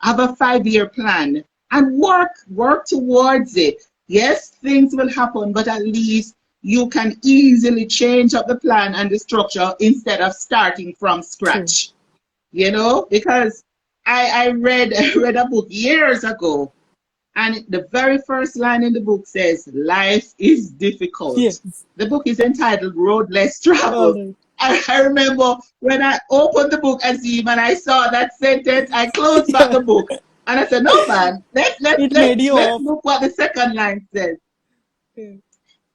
Have a 5-year plan and work towards it. Yes, things will happen, but at least you can easily change up the plan and the structure instead of starting from True. scratch. Because I read I read a book years ago, and the very first line in the book says, life is difficult. Yes. The book is entitled Road Less All Traveled. right. I remember when I opened the book, Azeem, and I saw that sentence, I closed back Yeah. the book. And I said, no, man, It made you let's off. look what the second line says. Yeah.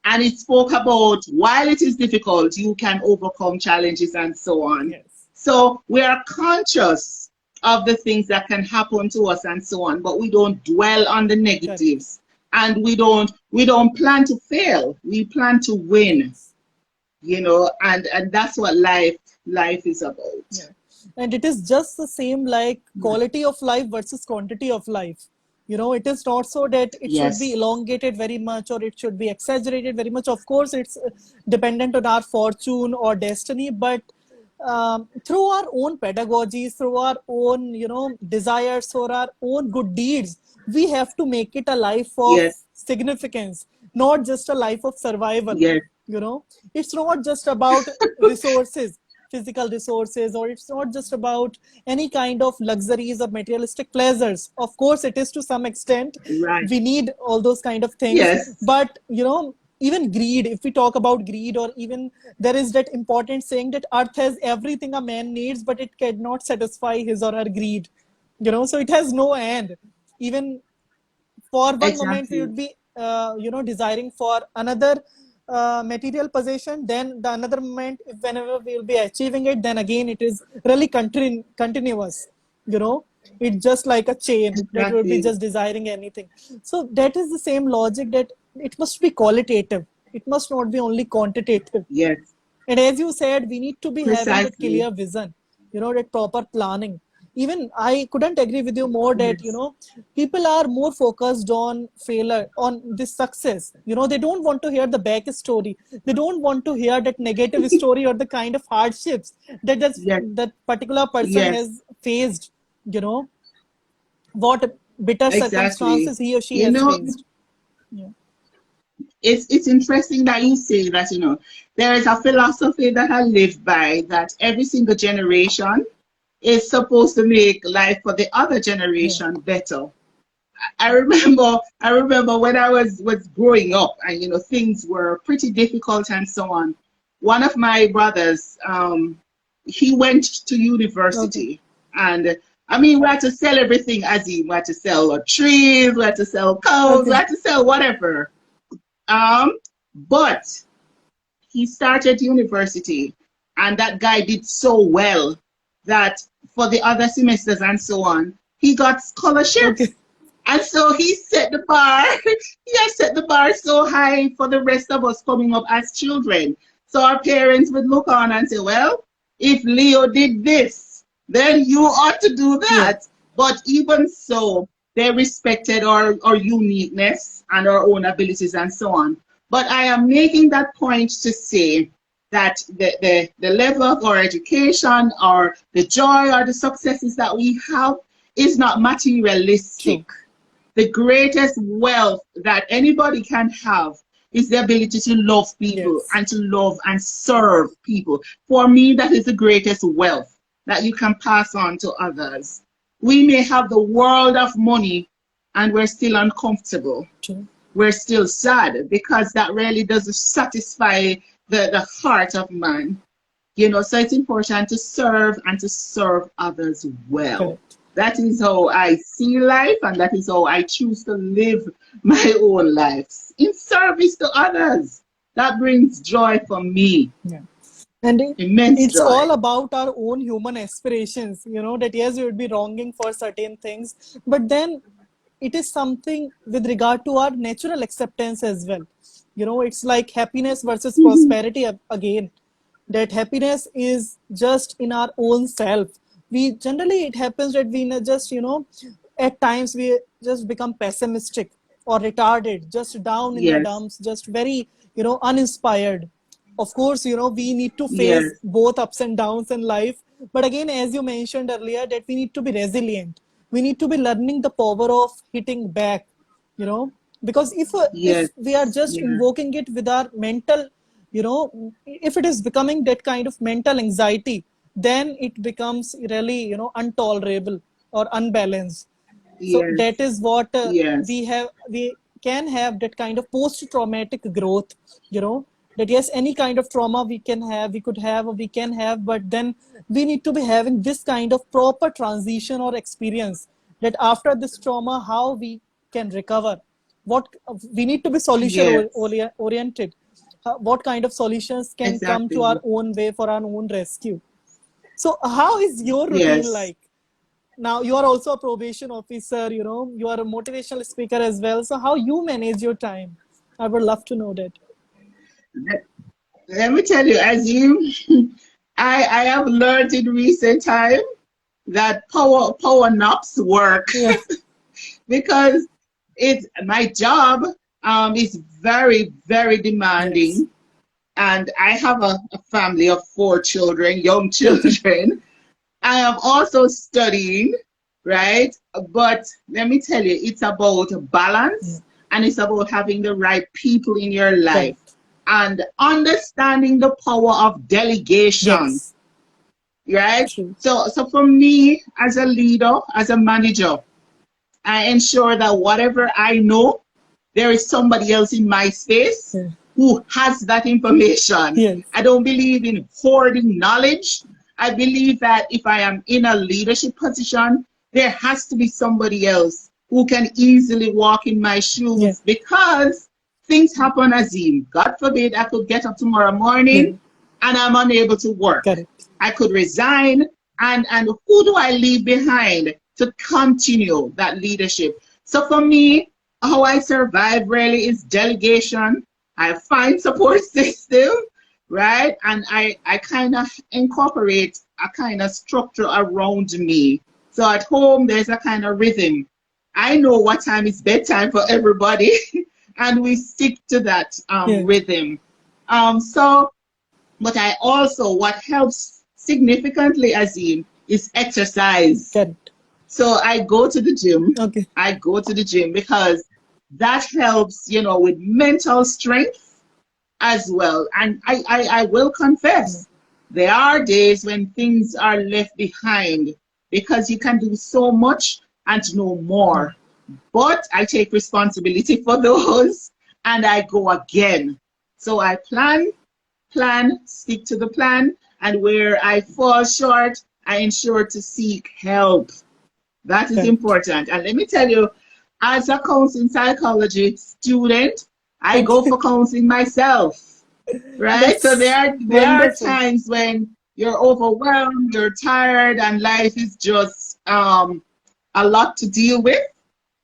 And it spoke about while it is difficult, you can overcome challenges and so on. Yes. So we are conscious of the things that can happen to us and so on, but we don't dwell on the Correct. negatives. And we don't plan to fail. We plan to win, Yes. and that's what life is about. Yeah. And it is just the same like quality of life versus quantity of life. It is not so that it should be Yes, elongated very much or it should be exaggerated very much. Of course, it's dependent on our fortune or destiny, but through our own pedagogies, through our own, desires, or our own good deeds, we have to make it a life of yes, significance, not just a life of survival. yes, you know it's not just about resources, physical resources, or it's not just about any kind of luxuries or materialistic pleasures. Of course it is to some extent, right. we need all those kind of things, Yes, but even greed, if we talk about greed, or even there is that important saying that earth has everything a man needs, but it cannot satisfy his or her greed. So it has no end. Even for one moment we exactly. would be desiring for another material possession, then the another moment, if whenever we will be achieving it, then again it is really continuous. you know it's just like a chain that will be Exactly. just desiring anything. So that is the same logic, that it must be qualitative, it must not be only quantitative. Yes, And as you said, we need to be having that precisely. clear vision, that proper planning. Even I couldn't agree with you more that, Yes, people are more focused on failure, on this success. They don't want to hear the back story. They don't want to hear that negative story or the kind of hardships that yes, that particular person yes, has faced, you know. what bitter Exactly. circumstances he or she You has know, faced. Yeah. it's interesting that you say that, there is a philosophy that I live by that every single generation is supposed to make life for the other Yeah. generation better. I remember when I was growing up and things were pretty difficult and so on. One of my brothers, he went to Okay. university, and I mean we had to sell everything. As in we had to sell our trees, we had to sell cows, we Okay. had to sell whatever. Um, but he started university, and that guy did so well that for the other semesters and so on, he got scholarships. Okay. And so he set the bar, he has set the bar so high for the rest of us coming up as children. So our parents would look on and say, well, if Leo did this, then you ought to do Yeah. that. But even so, they respected our uniqueness and our own abilities and so on. But I am making that point to say that the level of our education or the joy or the successes that we have is not materialistic. True. The greatest wealth that anybody can have is the ability to love people Yes. and to love and serve people. For me, that is the greatest wealth that you can pass on to others. We may have the world of money and we're still uncomfortable. True. We're still sad because that really doesn't satisfy the heart of man. So it's important to serve and to serve others well. Correct. That is how I see life, and that is how I choose to live my own life in service to others. That brings joy for me, Yeah. And immense it's all joy. about our own human aspirations, that yes, we would be longing for certain things, but then it is something with regard to our natural acceptance as well. It's like happiness versus prosperity again. That happiness is just in our own self. We generally, it happens that we just, at times we just become pessimistic or retarded, just down in the Yes, dumps, just very, uninspired. Of course, we need to face yes, both ups and downs in life. But again, as you mentioned earlier, that we need to be resilient. We need to be learning the power of hitting back, you know, because if yes, we are just yes, invoking it with our mental, if it is becoming that kind of mental anxiety, then it becomes really, intolerable or unbalanced. So that yes, is what yes, we can have that kind of post traumatic growth, that yes, any kind of trauma we can have, we could have, or we can have, but then we need to be having this kind of proper transition or experience, that after this trauma how we can recover, what we need to be solution yes, oriented. What kind of solutions can come to our exactly. own way for our own rescue. So how is your routine Yes. like? Now you are also a probation officer, you are a motivational speaker as well, so how you manage your time? I would love to know that. Let, let me tell you, as you, I have learned in recent time that power naps work Yeah. because it's my job is very, very Yes. demanding, and I have a family of 4 children, young Okay. children. I am also studying, right? But let me tell you, it's about Yeah. balance, and it's about having the right people in your life Correct. and understanding the power of delegation, Yes. right? True. So for me, as a leader, as a manager, I ensure that whatever I know, there is somebody else in my space Yeah. who has that information. Yes. I don't believe in hoarding knowledge. I believe that if I am in a leadership position, there has to be somebody else who can easily walk in my Yeah. shoes because things happen, Azeem. God forbid I could get up tomorrow Yeah. morning and I'm unable to work. Correct. I could resign, and who do I leave behind to continue that leadership? So for me, how I survive really is delegation. I find support system, right? And I kind of incorporate a kind of structure around me. So at home, there's a kind of rhythm. I know what time is bedtime for everybody, and we stick to that Yeah. rhythm. So but I also, what helps significantly, Azim, is exercise. Correct. So I go to the gym. Okay. I go to the gym because that helps, with mental strength as well. And I will confess, there are days when things are left behind because you can do so much and no Yeah. more. But I take responsibility for those and I go again. So I plan, stick to the plan, and where I fall short, I ensure to seek help. That is Correct. important. And let me tell you, as a counseling psychology student, I go Okay. for counseling myself, right? So That's there are wonderful. times when you're overwhelmed, you're tired, and life is just a lot to deal with.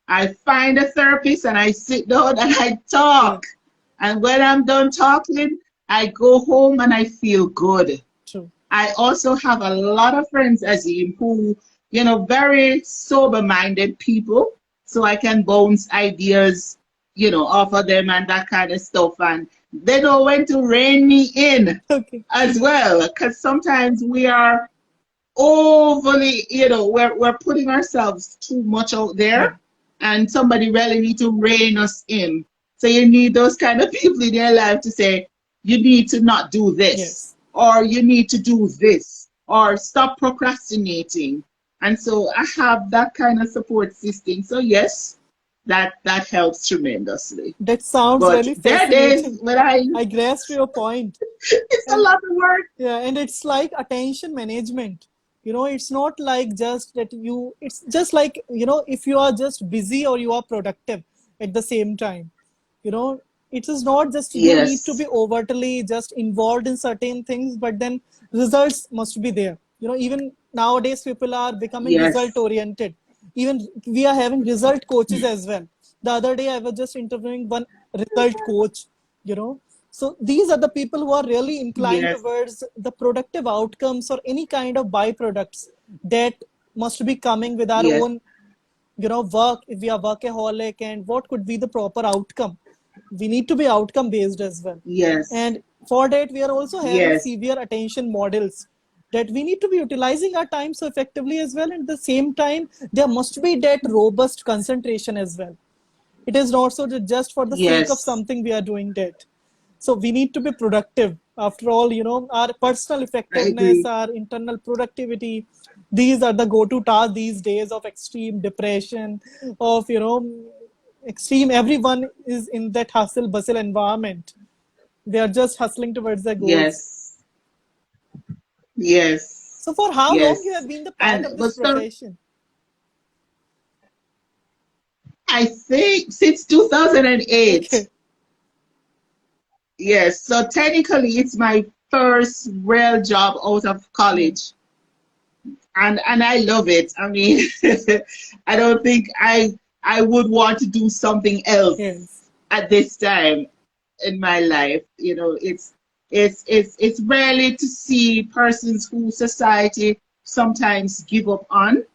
I find a therapist and I sit down and I Yeah. talk. And when I'm done talking, I go home and I feel good. True. I also have a lot of friends, Azim, who, very sober minded people. So I can bounce ideas, off of them and that kind of stuff. And they know when to rein me in Okay. as well. Because sometimes we are overly, we're putting ourselves too much out Yeah. there. And somebody really need to rein us in. So you need those kind of people in your life to say, you need to not do this, Yes. or you need to do this, or stop procrastinating. And so I have that kind of support system. So yes, that helps tremendously. That sounds But really there are days fascinating. when I I grasp your point. it's a And lot of work. yeah, and it's like attention management. It's not like just that it's just like, if you are just busy or you are productive at the same time. You know, it is not just you need to Yes, be overtly just involved in certain things, but then results must be there. Even nowadays people are becoming result yes, oriented. Even we are having result coaches as well. The other day I was just interviewing one result coach, you know. So these are the people who are really inclined yes, towards the productive outcomes or any kind of byproducts that must be coming with our yes, own work. If we are workaholic, and what could be the proper outcome, we need to be outcome based as well. yes, And for that we are also having yes, severe attention models, that we need to be utilizing our time so effectively as well. And at the same time there must be that robust concentration as well. It is not so that just for the sake of yes. something we are doing that. So we need to be productive. After all, our personal I effectiveness, agree. our internal productivity, these are the go-to tasks these days of extreme depression, of, extreme. Everyone is in that hustle bustle environment. They are just hustling towards their goals. Yes, yes, So for how long you yes. have been the part And of but this so profession? I think since 2008. Okay. Yes, so technically it's my first real job out of Yeah. college. And I love it. I mean, I don't think I would want to do something else Yes. at this time in my life. It's rarely to see persons who society sometimes give up on.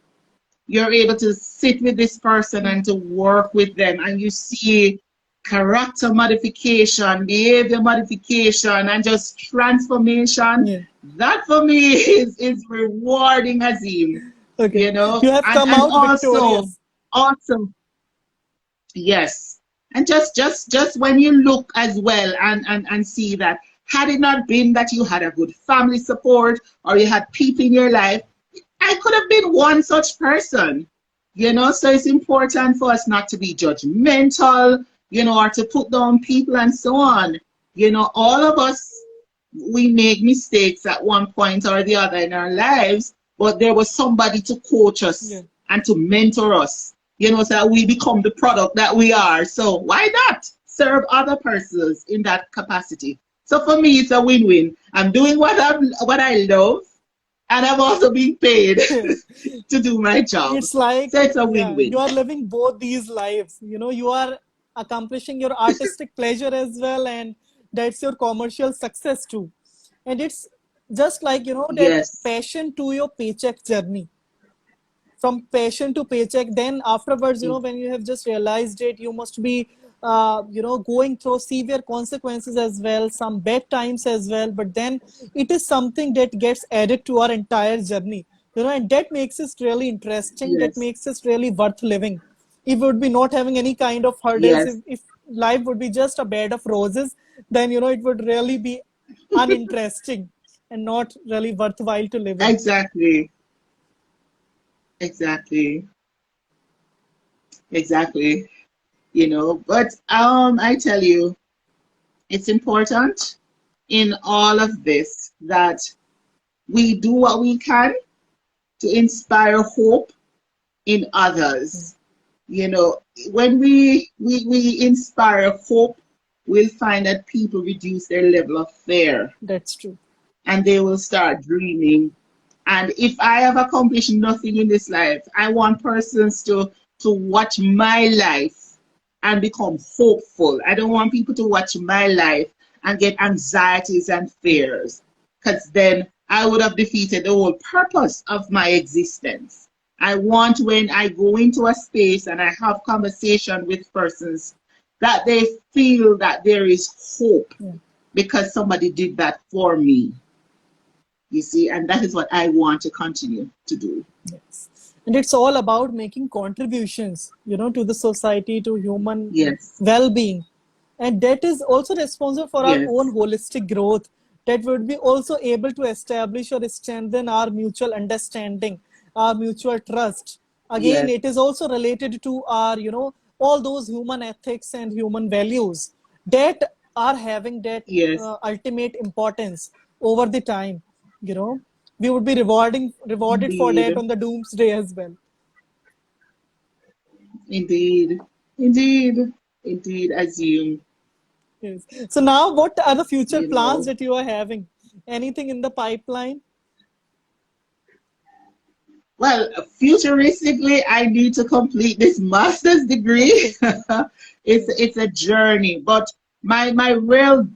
You're able to sit with this person Yeah. and to work with them, and you see character modification, behavior modification, and just transformation. Yeah. That for me is rewarding, Azim. Okay. You have And come out victorious. also, yes. And just when you look as well and see that had it not been that you had a good family support or you had people in your life, I could have been one such person. So it's important for us not to be judgmental, or to put down people and so on. All of us, we make mistakes at one point or the other in our lives, but there was somebody to coach Yeah. us and to mentor us, so that we become the product that we are. So why not serve other persons in that capacity? So for me, it's a win-win. I'm doing what I love, and I'm also being paid to do my job. It's like, So it's a yeah, you win-win. are living both these lives. You are accomplishing your artistic pleasure as well, and that's your commercial success too. And it's just like, that Yes, passion to your paycheck journey, from passion to paycheck. Then afterwards, when you have just realized it, you must be going through severe consequences as well, some bad times as well. But then it is something that gets added to our entire journey, And that makes it really interesting. That Yes. makes it really worth living. If we would be not having any kind of hurdles, Yes. if life would be just a bed of roses, then it would really be uninteresting and not really worthwhile to live in. Exactly. Exactly. Exactly. But I tell you, it's important in all of this that we do what we can to inspire hope in others. You know, when we inspire hope, we'll find that people reduce their level of fear That's true. and they will start dreaming. And if I have accomplished nothing in this life, I want persons to watch my life and become hopeful. I don't want people to watch my life and get anxieties and fears, because then I would have defeated the whole purpose of my existence. I want, when I go into a space and I have conversation with persons, that they feel that there is hope Yeah. because somebody did that for me. You see, and that is what I want to continue to do. Yes. And it's all about making contributions, to the society, to human Yes, well-being. And that is also responsible for our own yes, holistic growth. That would be also able to establish or strengthen our mutual understanding, our mutual trust. Again, yes, it is also related to our, all those human ethics and human values that are having that yes, ultimate importance over the time. You know, we would be rewarded for that indeed, on the doomsday as well. indeed, indeed, indeed, assume, Yes. So now, what are the future you plans know. that you are having? Anything in the pipeline? Well, futuristically, I need to complete this master's degree. Okay. It's a journey, but my real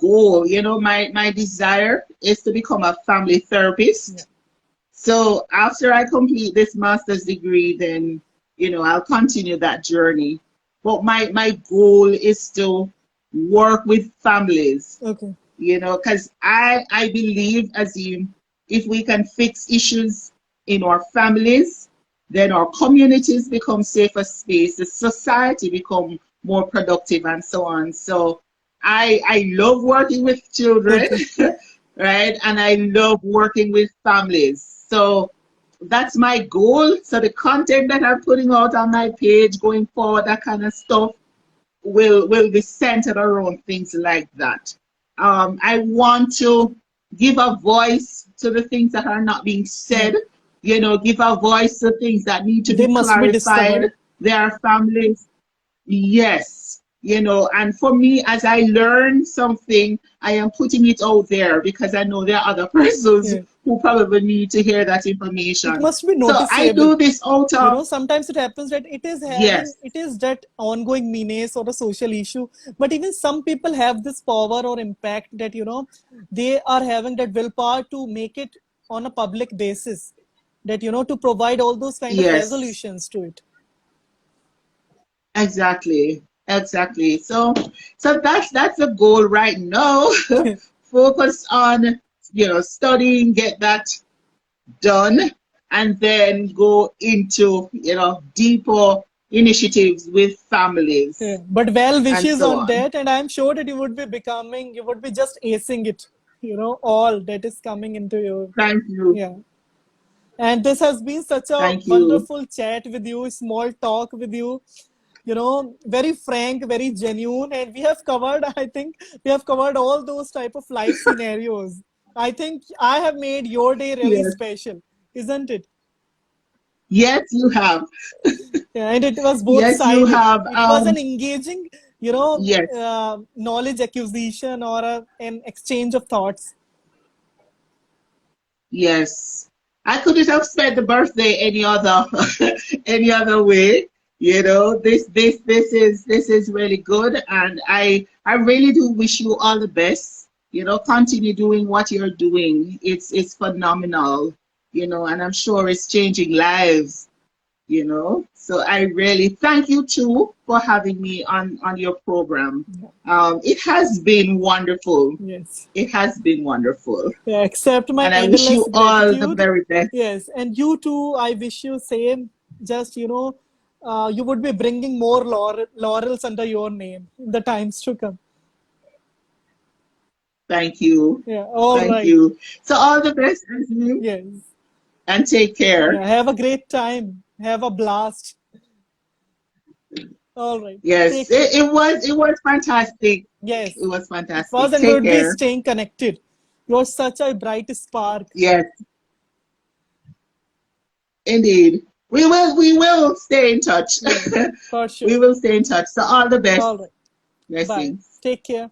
goal, my desire is to become a family Yeah. therapist. So after I complete this master's degree, then I'll continue that journey. But my goal is to work with families, Okay. because I believe, Azim, if we can fix issues in our families, then our communities become safer space, the society become more productive, and so on. So I love working with children, Okay. right? And I love working with families. So that's my goal. So the content that I'm putting out on my page going forward, that kind of stuff, will be centered around things like that. I want to give a voice to the things that are not being Yeah. said, give a voice to things that need to They be must be clarified. discovered. There are families. Yes, and for me, as I learn something, I am putting it out there because I know there are other persons Yeah. who probably need to hear that It information. must be So I noticeable. do this out of, Sometimes it happens that yes, it is that ongoing menace or a social issue. But even some people have this power or impact that, they are having that willpower to make it on a public basis. That, to provide all those kind of yes, resolutions to it. exactly, exactly. So that's the goal right now. Focus on, studying, get that done, and then go into, deeper initiatives with Yeah. families But well and wishes so on on. that, and I'm sure that you would be just acing it, all that is coming into you. Thank you. Yeah. And this has been such a Thank you. wonderful chat with you, small talk with you, very frank, very genuine. And I think we have covered all those type of life scenarios. I think I have made your day really Yes. special, isn't it? Yes, you have. Yeah, and it was both Yes, you sided. have. It was an engaging, Yes. knowledge acquisition or an exchange of thoughts. Yes. I couldn't have spent the birthday any other any other way. This is really good, and I really do wish you all the best. Continue doing what you're doing. It's phenomenal, and I'm sure it's changing lives. you know. So I really thank you too for having me on your program. Yeah. It has been wonderful. Yes. It has been wonderful. Yeah, accept my And I wish endless you all the gratitude. very best. Yes, and you too, I wish you same. Just, you would be bringing more laurels under your name in the times to come. Thank you. Yeah, all Thank right. you. So all the best, Azeem, Yes. and take care. Yeah, have a great time. Have a blast. All right. Yes, Take care. it was fantastic. Yes. It was It was fantastic. and Take would be care. staying connected. You're such a bright spark. Yes, indeed. We will stay in touch. Yes, for We sure. will stay in touch. So all the best. All right. Bye. Blessings. Take care.